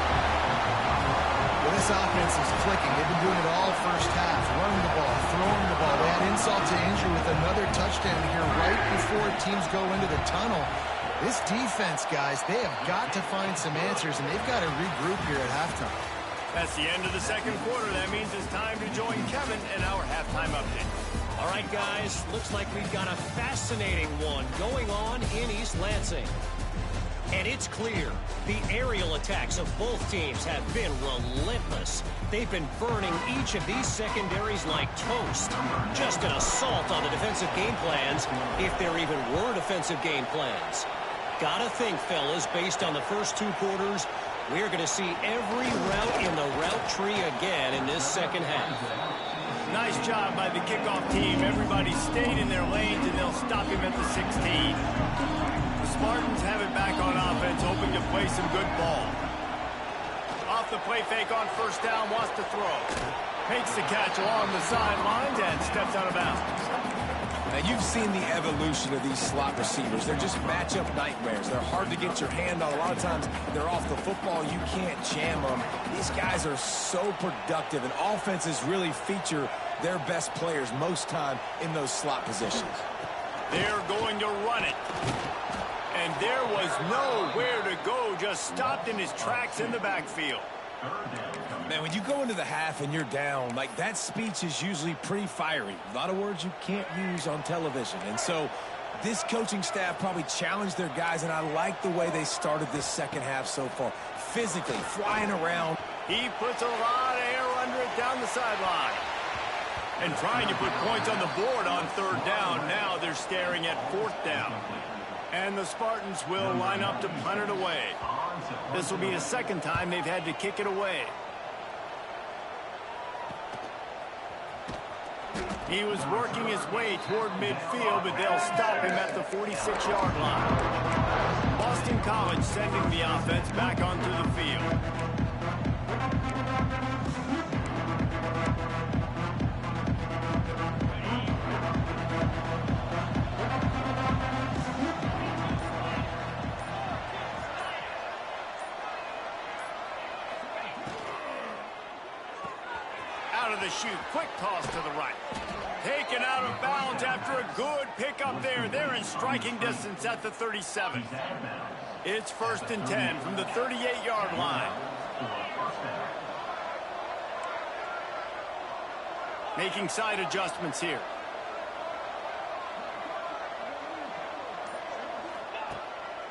Well, this offense is clicking. They've been doing it all first half. Running the ball, throwing the ball. They had insult to injury with another touchdown here right before teams go into the tunnel. This defense, guys, they have got to find some answers, and they've got to regroup here at halftime.
That's the end of the second quarter. That means it's time to join Kevin in our halftime update.
All right, guys, looks like we've got a fascinating one going on in East Lansing. And it's clear, the aerial attacks of both teams have been relentless. They've been burning each of these secondaries like toast. Just an assault on the defensive game plans, if there even were defensive game plans. Gotta think, fellas, based on the first 2 quarters, we're going to see every route in the route tree again in this second half.
Nice job by the kickoff team. Everybody stayed in their lanes, and they'll stop him at the 16. The Spartans have it back on offense, hoping to play some good ball. Off the play fake on first down, wants to throw. Makes the catch along the sidelines and steps out of bounds.
Now, you've seen the evolution of these slot receivers. They're just matchup nightmares. They're hard to get your hand on. A lot of times, they're off the football. You can't jam them. These guys are so productive, and offenses really feature their best players most time in those slot positions.
They're going to run it. And there was nowhere to go, just stopped in his tracks in the backfield.
Man, when you go into the half and you're down, like, that speech is usually pretty fiery. A lot of words you can't use on television. And so this coaching staff probably challenged their guys, and I like the way they started this second half so far. Physically, flying around.
He puts a lot of air under it down the sideline. And trying to put points on the board on third down. Now they're staring at fourth down. And the Spartans will line up to punt it away. This will be the second time they've had to kick it away. He was working his way toward midfield, but they'll stop him at the 46-yard line. Boston College sending the offense back onto the field. Out of the chute, quick toss to the right. Taken out of bounds after a good pickup there. They're in striking distance at the 37. It's 1st and 10 from the 38-yard line. Making side adjustments here.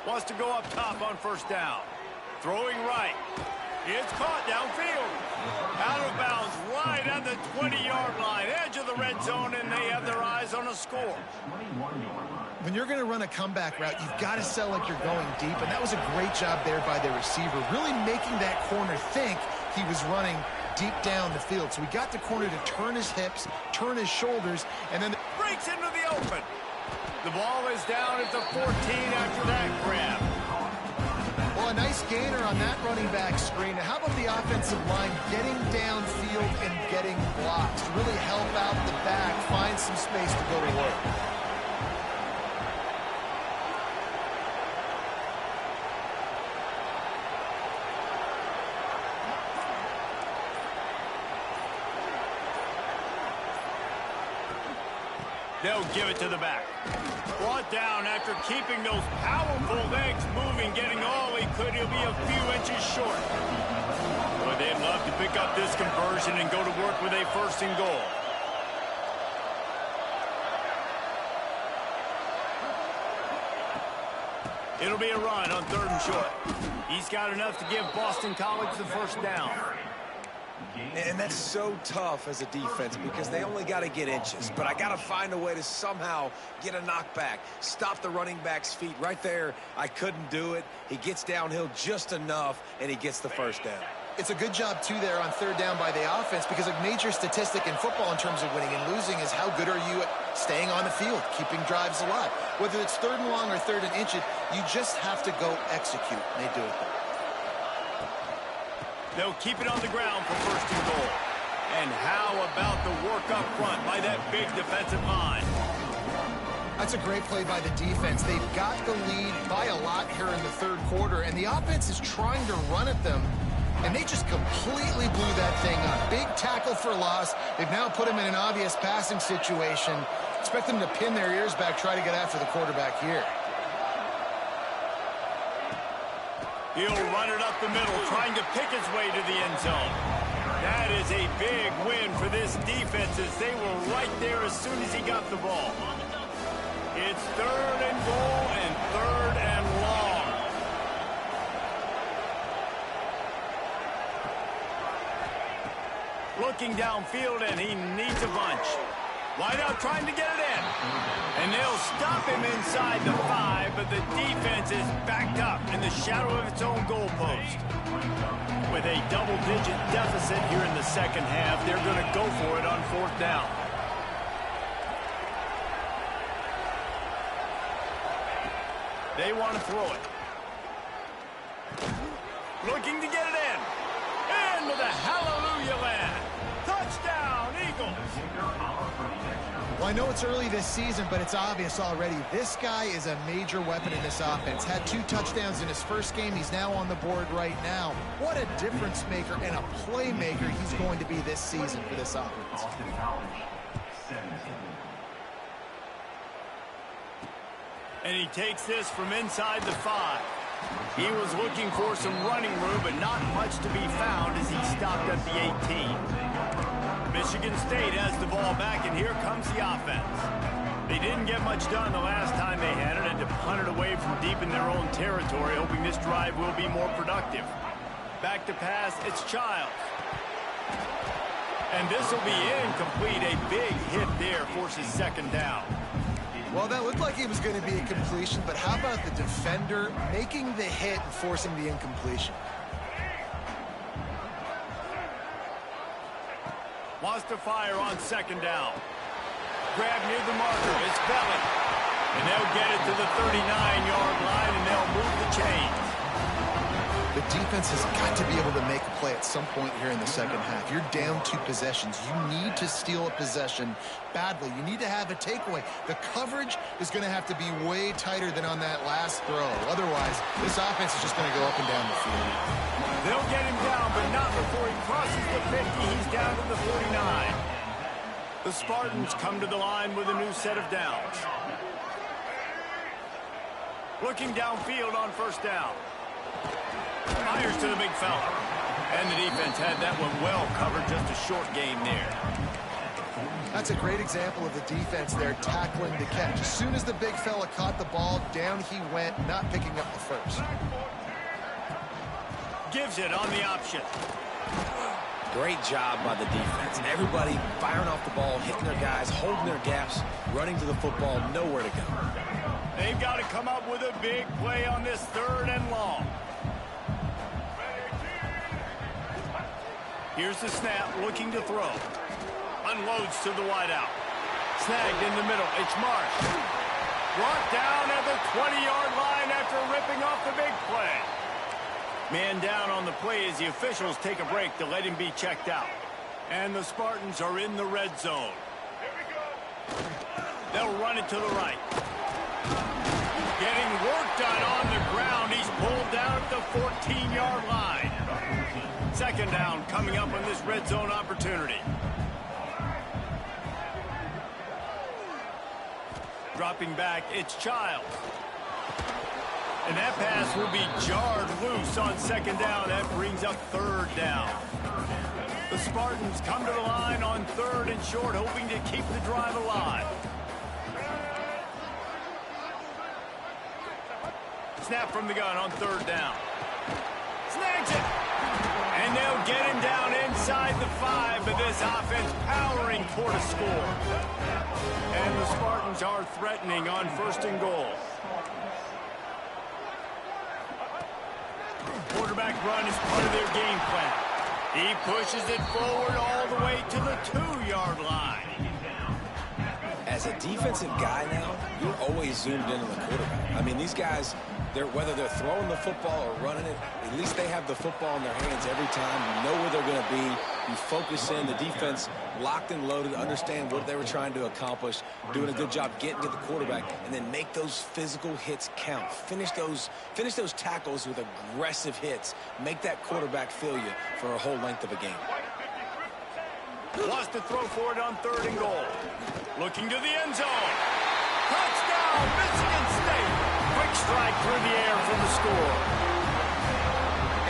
Wants to go up top on first down. Throwing right. It's caught downfield. Out of bounds right at the 20-yard line. Edge of the red zone, and they have their eyes on a score.
When you're going to run a comeback route, you've got to sell like you're going deep, and that was a great job there by the receiver, really making that corner think he was running deep down the field. So he got the corner to turn his hips, turn his shoulders, and then
breaks into the open. The ball is down at the 14 after that grab.
Well, a nice gainer on that running back screen. How about the offensive line getting downfield and getting blocks to really help out the back, find some space to go to work?
They'll give it to the back. Brought down after keeping those powerful legs moving, getting all he could. He'll be a few inches short. Boy, they'd love to pick up this conversion and go to work with a 1st and goal. It'll be a run on 3rd and short. He's got enough to give Boston College the first down.
And that's so tough as a defense because they only got to get inches. But I got to find a way to somehow get a knockback, stop the running back's feet. Right there, I couldn't do it. He gets downhill just enough, and he gets the first down.
It's a good job, too, there on 3rd down by the offense because a major statistic in football in terms of winning and losing is how good are you at staying on the field, keeping drives alive. Whether it's 3rd and long or 3rd and inches, you just have to go execute. And they do it there.
They'll keep it on the ground for 1st and goal. And how about the work up front by that big defensive line?
That's a great play by the defense. They've got the lead by a lot here in the 3rd quarter, and the offense is trying to run at them, and they just completely blew that thing up. Big tackle for loss. They've now put them in an obvious passing situation. Expect them to pin their ears back, try to get after the quarterback here.
He'll run it up the middle, trying to pick his way to the end zone. That is a big win for this defense as they were right there as soon as he got the ball. It's 3rd and goal and 3rd and long. Looking downfield, and he needs a bunch. Wideout trying to get it in. And they'll stop him inside the 5, but the defense is backed up in the shadow of its own goalpost. With a double-digit deficit here in the second half, they're going to go for it on 4th down. They want to throw it. Looking to get it in. And with a hallelujah land. Touchdown, Eagles.
Well, I know it's early this season, but it's obvious already. This guy is a major weapon in this offense. Had 2 touchdowns in his first game. He's now on the board right now. What a difference maker and a playmaker he's going to be this season for this offense.
And he takes this from inside the 5. He was looking for some running room, but not much to be found as he stopped at the 18. Michigan State has the ball back, and here comes the offense. They didn't get much done the last time they had it, and to punt it away from deep in their own territory, hoping this drive will be more productive. Back to pass, it's Childs. And this will be incomplete. A big hit there forces 2nd down.
Well, that looked like it was going to be a completion, but how about the defender making the hit and forcing the incompletion?
Wants to fire on 2nd down. Grab near the marker. It's Belly. And they'll get it to the 39-yard line, and they'll move the chains.
The defense has got to be able to make a play at some point here in the second half. You're down 2 possessions. You need to steal a possession badly. You need to have a takeaway. The coverage is going to have to be way tighter than on that last throw. Otherwise, this offense is just going to go up and down the field.
They'll get him down, but not before he crosses the 50. He's down to the 49. The Spartans come to the line with a new set of downs. Looking downfield on 1st down. Fires to the big fella. And the defense had that one well covered, just a short gain there.
That's a great example of the defense there tackling the catch. As soon as the big fella caught the ball, down he went, not picking up the first.
Gives it on the option.
Great job by the defense. Everybody firing off the ball, hitting their guys, holding their gaps, running to the football, nowhere to go.
They've got to come up with a big play on this 3rd and long. Here's the snap, looking to throw. Unloads to the wideout. Snagged in the middle. It's Marsh. Brought down at the 20-yard line after ripping off the big play. Man down on the play as the officials take a break to let him be checked out. And the Spartans are in the red zone. They'll run it to the right. Getting work done on the ground. He's pulled down at the 14-yard line. 2nd down coming up on this red zone opportunity. Dropping back, it's Childs. And that pass will be jarred loose on 2nd down. That brings up 3rd down. The Spartans come to the line on 3rd and short, hoping to keep the drive alive. Snap from the gun on 3rd down. Snags it. And they'll get him down inside the 5, but this offense powering toward a score. And the Spartans are threatening on 1st and goal. Quarterback run is part of their game plan. He pushes it forward all the way to the 2-yard line.
As a defensive guy now, you're always zoomed in on the quarterback. I mean, these guys, whether they're throwing the football or running it, at least they have the football in their hands every time. You know where they're going to be. You focus in. The defense locked and loaded, understand what they were trying to accomplish, doing a good job getting to the quarterback, and then make those physical hits count. Finish those tackles with aggressive hits. Make that quarterback feel you for a whole length of a game.
Wants to throw for it on 3rd and goal. Looking to the end zone. Touchdown, Michigan State. Quick strike through the air for the score.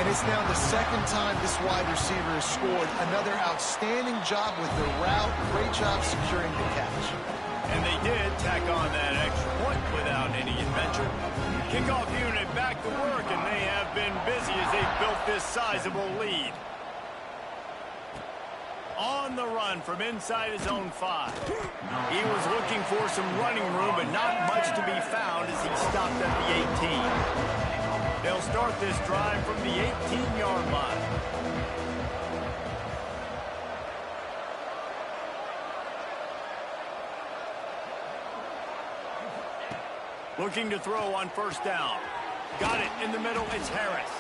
And it's now the second time this wide receiver has scored. Another outstanding job with the route. Great job securing the catch.
And they did tack on that extra point without any adventure. Kickoff unit back to work, and they have been busy as they've built this sizable lead. On the run from inside his own 5. He was looking for some running room, but not much to be found as he stopped at the 18. They'll start this drive from the 18-yard line. Looking to throw on first down. Got it in the middle. It's Harris.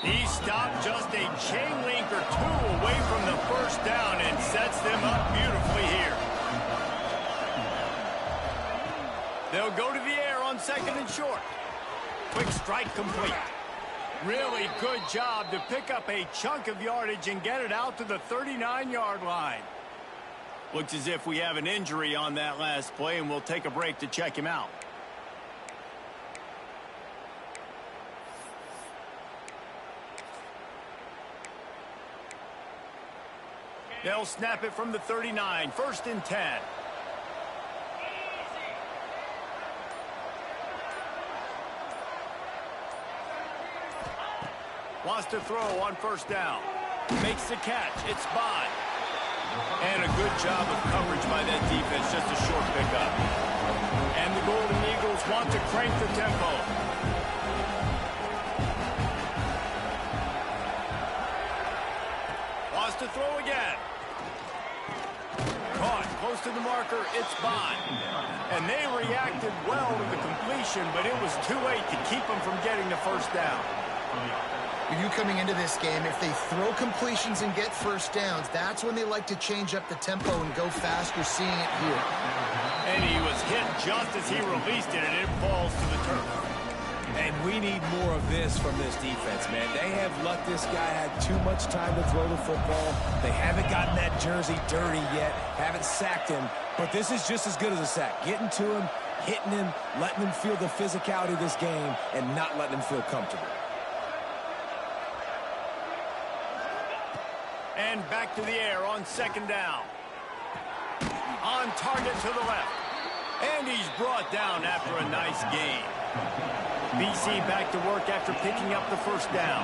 He stopped just a chain link or two away from the first down and sets them up beautifully here. They'll go to the air on second and short. Quick strike complete. Really good job to pick up a chunk of yardage and get it out to the 39-yard line. Looks as if we have an injury on that last play, and we'll take a break to check him out. They'll snap it from the 39, 1st and 10. Wants to throw on first down. Makes the catch. It's Bond. And a good job of coverage by that defense. Just a short pickup. And the Golden Eagles want to crank the tempo. Wants to throw again. Caught close to the marker. It's Bond. And they reacted well to the completion, but it was too late to keep them from getting the first down.
With you coming into this game, if they throw completions and get first downs, that's when they like to change up the tempo and go fast. We're seeing it here.
And he was hit just as he released it, and it falls to the turf.
And we need more of this from this defense, man. They have let this guy have too much time to throw the football. They haven't gotten that jersey dirty yet, haven't sacked him. But this is just as good as a sack. Getting to him, hitting him, letting him feel the physicality of this game, and not letting him feel comfortable.
And back to the air on second down. On target to the left. And he's brought down after a nice gain. BC back to work after picking up the first down.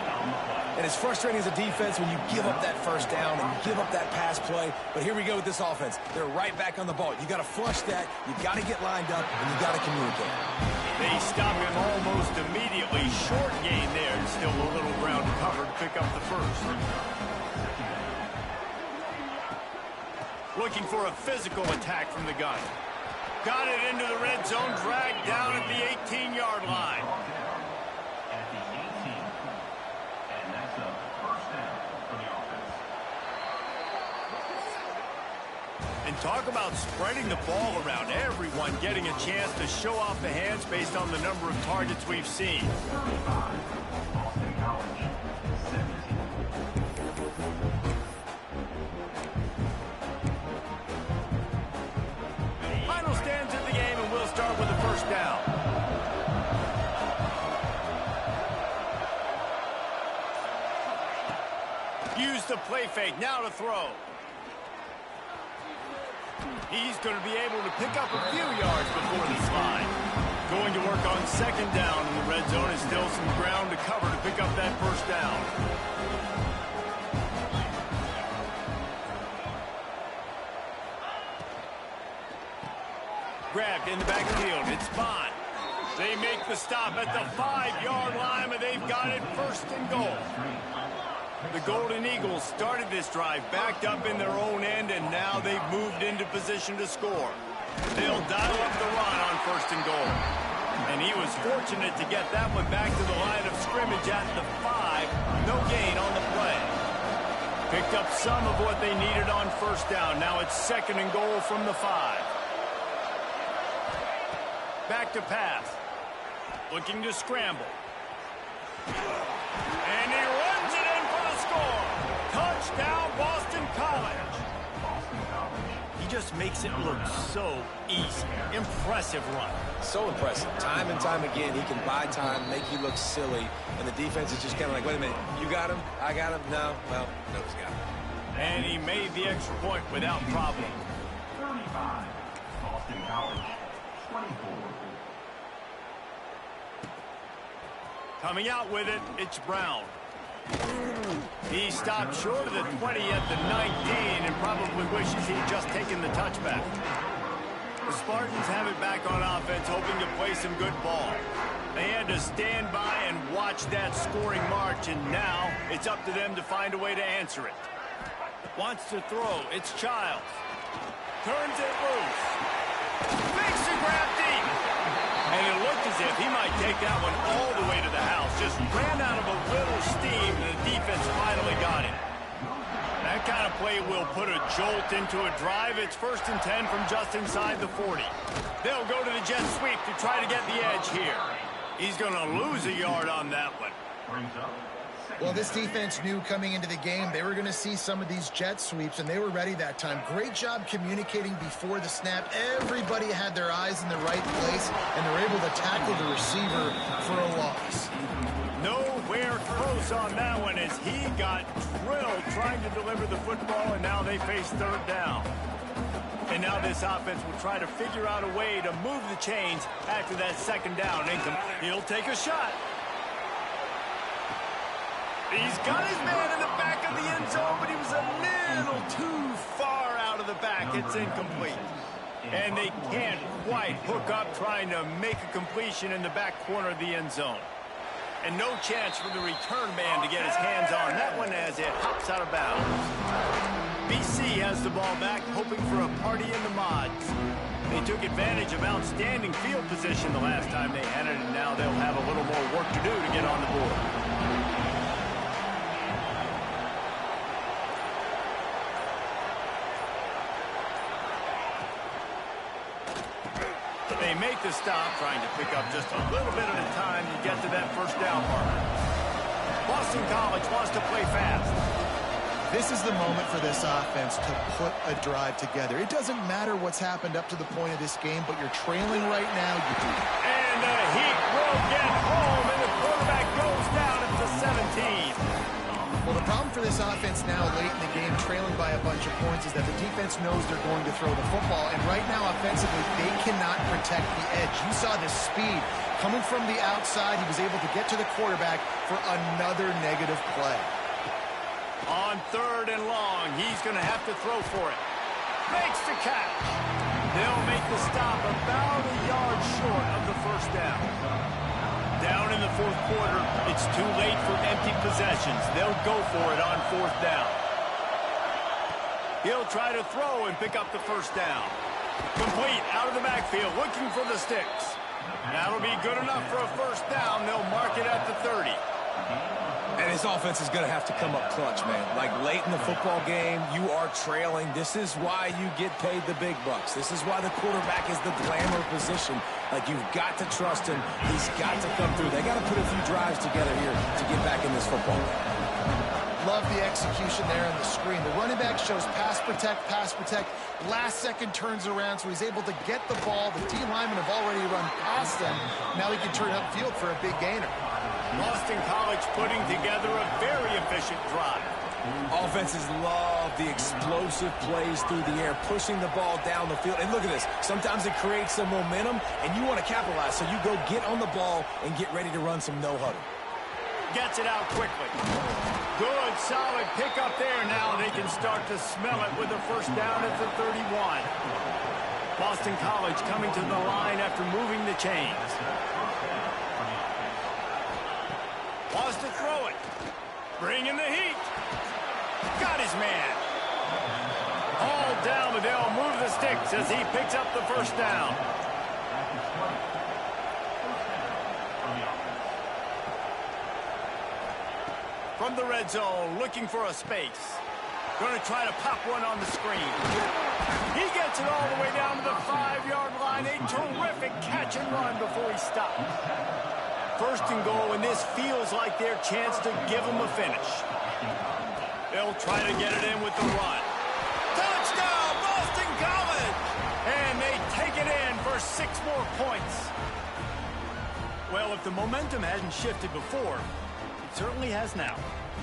And it's frustrating as a defense when you give up that first down and you give up that pass play. But here we go with this offense. They're right back on the ball. You got to flush that. You got to get lined up, and you got to communicate.
They stop him almost immediately. Short gain there. Still a little ground covered. Pick up the first. Looking for a physical attack from the gun. Got it into the red zone, dragged down at the 18-yard line.
At the 18. And that's a first down for the offense.
And talk about spreading the ball around. Everyone getting a chance to show off the hands based on the number of targets we've seen.
35, Boston College, 17.
Final stands of the game, and we'll start with the first down. Use the play fake, now to throw. He's going to be able to pick up a few yards before the slide. Going to work on second down in the red zone, and still some ground to cover to pick up that first down. Grabbed in the backfield. It's Bond. They make the stop at the 5-yard line, but they've got it 1st and goal. The Golden Eagles started this drive backed up in their own end, and now they've moved into position to score. They'll dial up the run on 1st and goal. And he was fortunate to get that one back to the line of scrimmage at the 5. No gain on the play. Picked up some of what they needed on first down. Now it's 2nd and goal from the 5. Back to pass. Looking to scramble. And he runs it in for the score. Touchdown, Boston College.
Boston College.
He just makes it look so easy. Impressive run.
So impressive. Time and time again, he can buy time, make you look silly, and the defense is just kind of like, wait a minute, you got him? I got him? No? Well, no, he's got him.
And he made the extra point without problem.
35, Boston College, 24.
Coming out with it, it's Brown. He stopped short of the 20 at the 19 and probably wishes he'd just taken the touchback. The Spartans have it back on offense, hoping to play some good ball. They had to stand by and watch that scoring march, and now it's up to them to find a way to answer it. Wants to throw. It's Childs. Turns it loose. Makes the grab deep. And it looked as if he might take that one all the way to the house. Just ran out of a little steam, and the defense finally got him. That kind of play will put a jolt into a drive. It's 1st and 10 from just inside the 40. They'll go to the jet sweep to try to get the edge here. He's going to lose a yard on that one.
Well, this defense knew coming into the game they were going to see some of these jet sweeps, and they were ready that time. Great job communicating before the snap. Everybody had their eyes in the right place, and they're able to tackle the receiver for a loss.
Nowhere close on that one as he got drilled trying to deliver the football, and now they face 3rd down. And now this offense will try to figure out a way to move the chains after that 2nd down. He'll take a shot. He's got his man in the back of the end zone, but he was a little too far out of the back. It's incomplete. And they can't quite hook up trying to make a completion in the back corner of the end zone. And no chance for the return man to get his hands on that one as it hops out of bounds. BC has the ball back, hoping for a party in the mods. They took advantage of outstanding field position the last time they had it, and now they'll have a little more work to do to get on the board. They make the stop, trying to pick up just a little bit at a time to get to that 1st down mark. Boston College wants to play fast.
This is the moment for this offense to put a drive together. It doesn't matter what's happened up to the point of this game, but you're trailing right now. You do.
And the Heat will get home, and the quarterback goes down at the 17.
Well, the problem for this offense now late in the game, trailing by a bunch of points, is that the defense knows they're going to throw the football. And right now, offensively, they cannot protect the edge. You saw the speed coming from the outside. He was able to get to the quarterback for another negative play.
On 3rd and long, he's going to have to throw for it. Makes the catch. They'll make the stop about a yard short of the 1st down. Down in the 4th quarter, it's too late for empty possessions. They'll go for it on 4th down. He'll try to throw and pick up the 1st down. Complete out of the backfield, looking for the sticks. That'll be good enough for a 1st down. They'll mark it at the 30.
And his offense is going to have to come up clutch, man. Like late in the football game, you are trailing. This is why you get paid the big bucks. This is why the quarterback is the glamour position. Like, you've got to trust him. He's got to come through. They got to put a few drives together here to get back in this football game.
Love the execution there on the screen. The running back shows pass protect. Last second turns around, so he's able to get the ball. The D linemen have already run past him. Now he can turn upfield for a big gainer.
Boston College putting together a very efficient drive.
Offenses love the explosive plays through the air, pushing the ball down the field. And look at this. Sometimes it creates some momentum, and you want to capitalize. So you go get on the ball and get ready to run some no-huddle.
Gets it out quickly. Good, solid pickup there. Now they can start to smell it with a 1st down at the 31. Boston College coming to the line after moving the chains. Wants to throw it. Bring in the heat. Got his man. All down, but they'll move the sticks as he picks up the 1st down. From the red zone, looking for a space. Going to try to pop one on the screen. He gets it all the way down to the 5-yard line. A terrific catch and run before he stops. 1st and goal, and this feels like their chance to give them a finish. They'll try to get it in with the run. Touchdown, Boston College! 6 more points. Well, if the momentum hadn't shifted before, it certainly has now.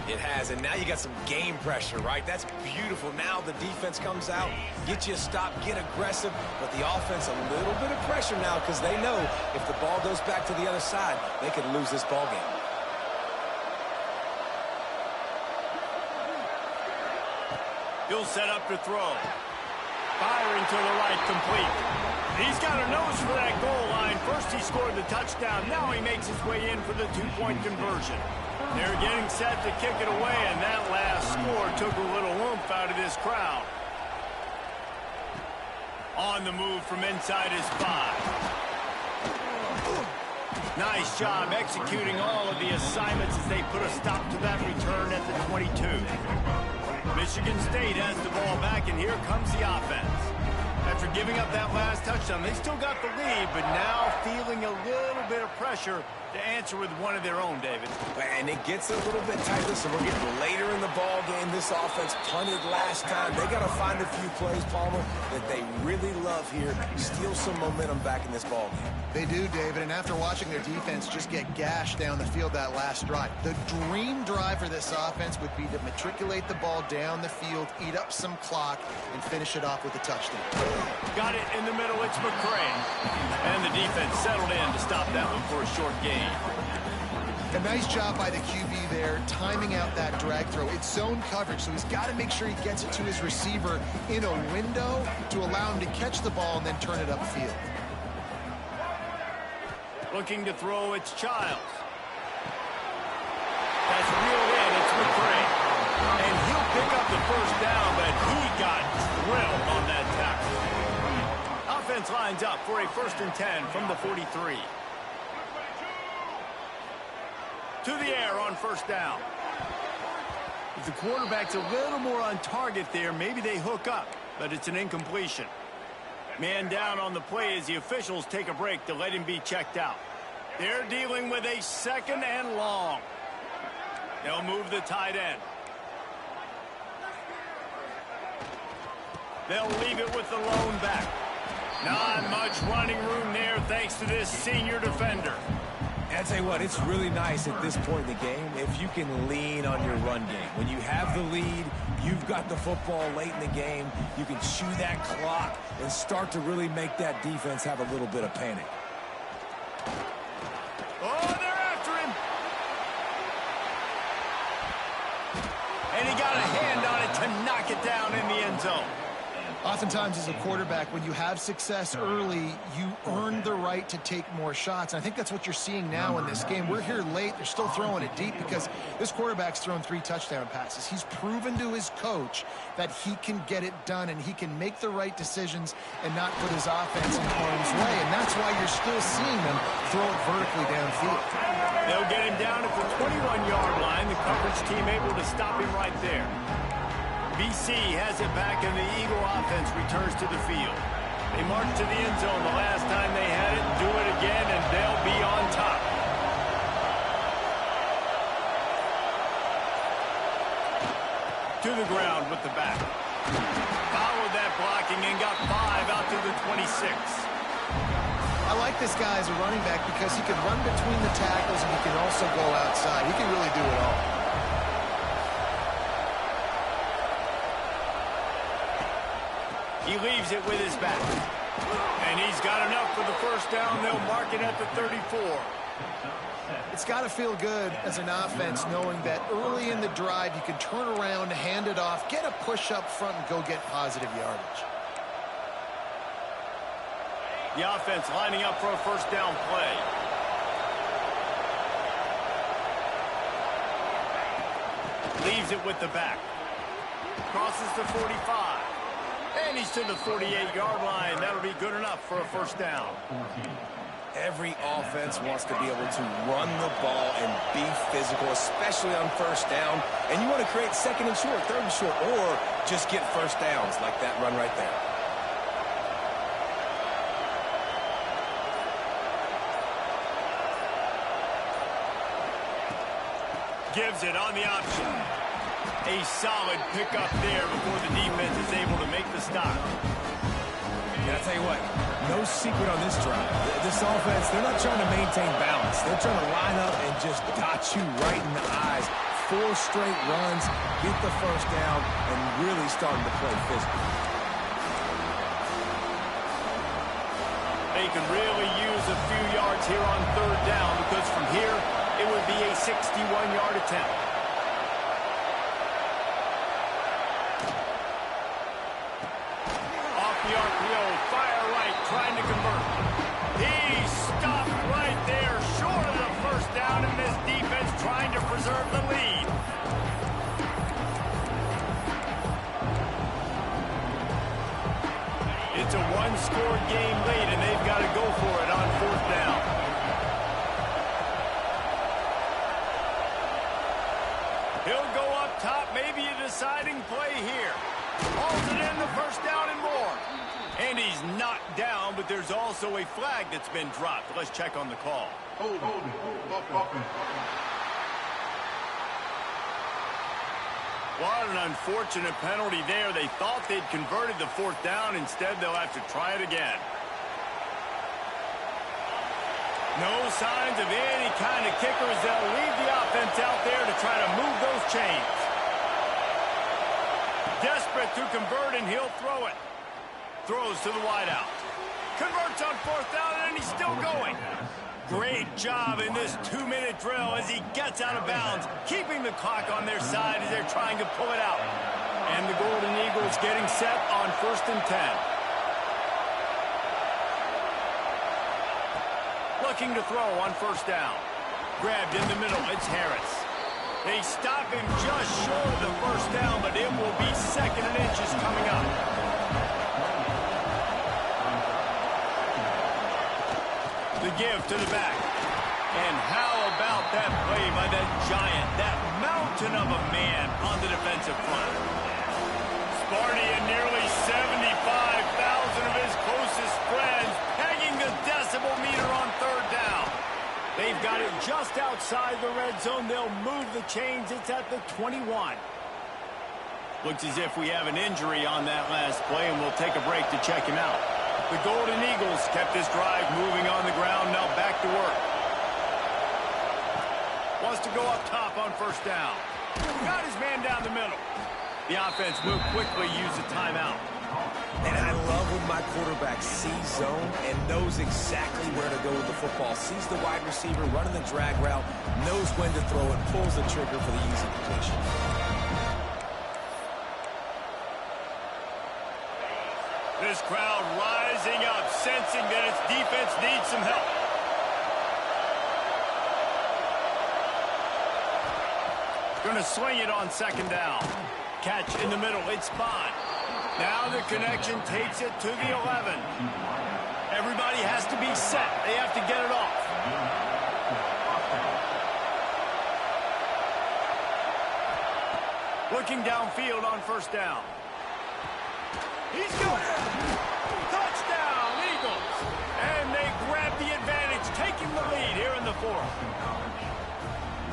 It has, and now you got some game pressure, right? That's beautiful. Now the defense comes out, get you a stop, get aggressive, but the offense a little bit of pressure now because they know if the ball goes back to the other side, they could lose this ball game.
He'll set up to throw. Firing to the right, complete. He's got a nose for that goal line. First he scored the touchdown. Now he makes his way in for the 2-point conversion. They're getting set to kick it away, and that last score took a little oomph out of this crowd. On the move from inside his 5. Nice job executing all of the assignments as they put a stop to that return at the 22. Michigan State has the ball back, and here comes the offense. After giving up that last touchdown, they still got the lead, but now feeling a little bit of pressure to answer with one of their own, David.
And it gets a little bit tighter, so we're getting later in the ball game. This offense punted last time. They got to find a few plays, Palmer, that they really love here. Steal some momentum back in this ball game.
They do, David, and after watching their defense just get gashed down the field that last drive, the dream drive for this offense would be to matriculate the ball down the field, eat up some clock, and finish it off with a touchdown.
Got it in the middle, it's McCray. And the defense settled in to stop that one for a short gain.
A nice job by the QB there, timing out that drag throw. It's zone coverage, so he's got to make sure he gets it to his receiver in a window to allow him to catch the ball and then turn it upfield.
Looking to throw, it's Childs. That's reeled in, it's McCray. And he'll pick up the first down, but he got drilled on that tackle. Offense lines up for a 1st and 10 from the 43. To the air on 1st down. If the quarterback's a little more on target there, maybe they hook up, but it's an incompletion. Man down on the play as the officials take a break to let him be checked out. They're dealing with a 2nd and long. They'll move the tight end. They'll leave it with the lone back. Not much running room there thanks to this senior defender.
And I tell you what, it's really nice at this point in the game if you can lean on your run game. When you have the lead, you've got the football late in the game, you can chew that clock and start to really make that defense have a little bit of panic.
Oh, they're after him. And he got a hand on it to knock it down in the end zone.
Oftentimes as a quarterback, when you have success early, you earn the right to take more shots. And I think that's what you're seeing now in this game. We're here late. They're still throwing it deep because this quarterback's thrown 3 touchdown passes. He's proven to his coach that he can get it done and he can make the right decisions and not put his offense in harm's way. And that's why you're still seeing them throw it vertically downfield.
They'll get him down at the 21-yard line. The coverage team able to stop him right there. BC has it back, and the Eagle offense returns to the field. They march to the end zone the last time they had it, do it again, and they'll be on top. To the ground with the back. Followed that blocking and got 5 out to the 26.
I like this guy as a running back because he can run between the tackles and he can also go outside. He can really do it all.
He leaves it with his back. And he's got enough for the first down. They'll mark it at the 34.
It's got to feel good as an offense knowing that early in the drive you can turn around, hand it off, get a push up front, and go get positive yardage.
The offense lining up for a first down play. Leaves it with the back. Crosses the 45. And he's to the 48-yard line. That'll be good enough for a first down.
Every offense wants to be able to run the ball and be physical, especially on first down. And you want to create 2nd and short, 3rd and short, or just get first downs like that run right there.
Gives it on the option. A solid pickup there before the defense is able to make the stop.
And I tell you what, No secret on this drive. This offense, they're not trying to maintain balance. They're trying to line up and just dot you right in the eyes. 4 straight runs, get the first down, and really starting to play physical.
They can really use a few yards here on 3rd down because from here, it would be a 61-yard attempt. Off the RPO, fire right, trying to convert. He stopped right there, short of the first down, and this defense trying to preserve the lead. It's a one-score game late, and they've got to go for it on 4th down. He'll go up top, maybe a deciding play here. Hauls it in, the first down and more. And he's knocked down, but there's also a flag that's been dropped. Let's check on the call. What an unfortunate penalty there. They thought they'd converted the 4th down. Instead, they'll have to try it again. No signs of any kind of kickers. They'll leave the offense out there to try to move those chains. Desperate to convert, and he'll throw it. Throws to the wideout. Converts on 4th down, and he's still going. Great job in this 2-minute drill as he gets out of bounds, keeping the clock on their side as they're trying to pull it out. And the Golden Eagles getting set on 1st and 10. Looking to throw on 1st down. Grabbed in the middle, it's Harris. They stop him just short of the 1st down, but it will be 2nd and inches coming up. The give to the back. And how about that play by that giant, that mountain of a man on the defensive front? Sparty and nearly 75,000 of his closest friends pegging the decibel meter on 3rd down. They've got it just outside the red zone. They'll move the chains. It's at the 21. Looks as if we have an injury on that last play, and we'll take a break to check him out. The Golden Eagles kept this drive moving on the ground. Now back to work. Wants to go up top on 1st down. Got his man down the middle. The offense will quickly use a timeout.
And I love when my quarterback sees zone and knows exactly where to go with the football. Sees the wide receiver running the drag route, knows when to throw it, pulls the trigger for the easy completion.
This crowd rising up, sensing that its defense needs some help. Going to swing it on 2nd down. Catch in the middle, it's Bond. Now the connection takes it to the 11. Everybody has to be set. They have to get it off. Looking downfield on 1st down. He's going. Touchdown, Eagles. And they grab the advantage, taking the lead here in the 4th.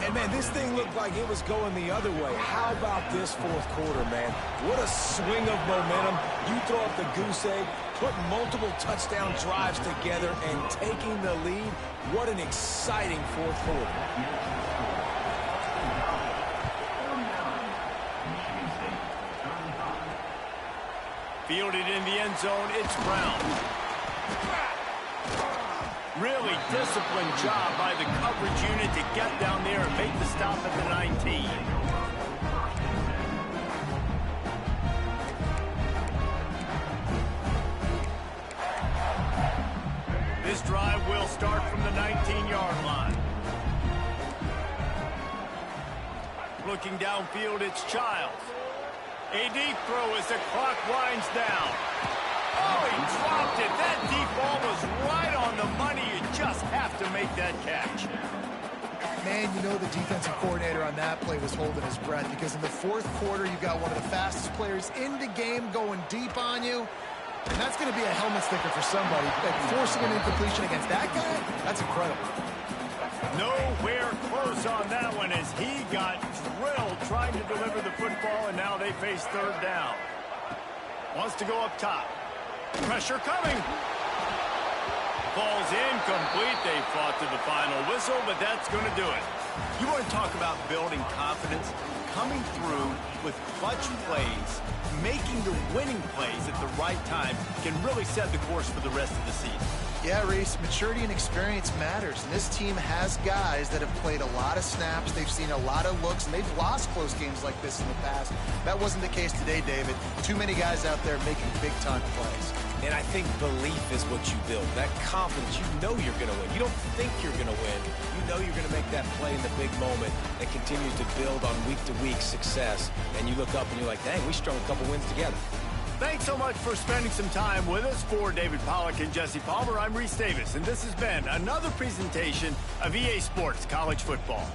And, man, this thing looked like it was going the other way. How about this 4th quarter, man? What a swing of momentum. You throw up the goose egg, putting multiple touchdown drives together and taking the lead. What an exciting 4th quarter.
Fielded in the end zone, it's Brown. Really disciplined job by the coverage unit to get down there and make the stop at the 19. This drive will start from the 19-yard line. Looking downfield, it's Childs. A deep throw as the clock winds down. Oh, he dropped it. That deep ball was right on the money. You just have to make that catch.
Man, you know the defensive coordinator on that play was holding his breath because in the 4th quarter, you've got one of the fastest players in the game going deep on you. And that's going to be a helmet sticker for somebody. Like forcing an incompletion against that guy, that's incredible.
Nowhere close on that one as he got drilled trying to deliver the football, and now they face 3rd down. Wants to go up top. Pressure coming. ball's incomplete. They fought to the final whistle, but that's going to do it. You want to talk about building confidence? Coming through with clutch plays, making the winning plays at the right time can really set the course for the rest of the season.
Yeah, Reese, maturity and experience matters, and this team has guys that have played a lot of snaps, they've seen a lot of looks, and they've lost close games like this in the past. That wasn't the case today, David. Too many guys out there making big-time plays.
And I think belief is what you build. That confidence, you know you're going to win. You don't think you're going to win. You know you're going to make that play in the big moment that continues to build on week-to-week success. And you look up and you're like, dang, we strung a couple wins together.
Thanks so much for spending some time with us. For David Pollack and Jesse Palmer, I'm Reese Davis, and this has been another presentation of EA Sports College Football.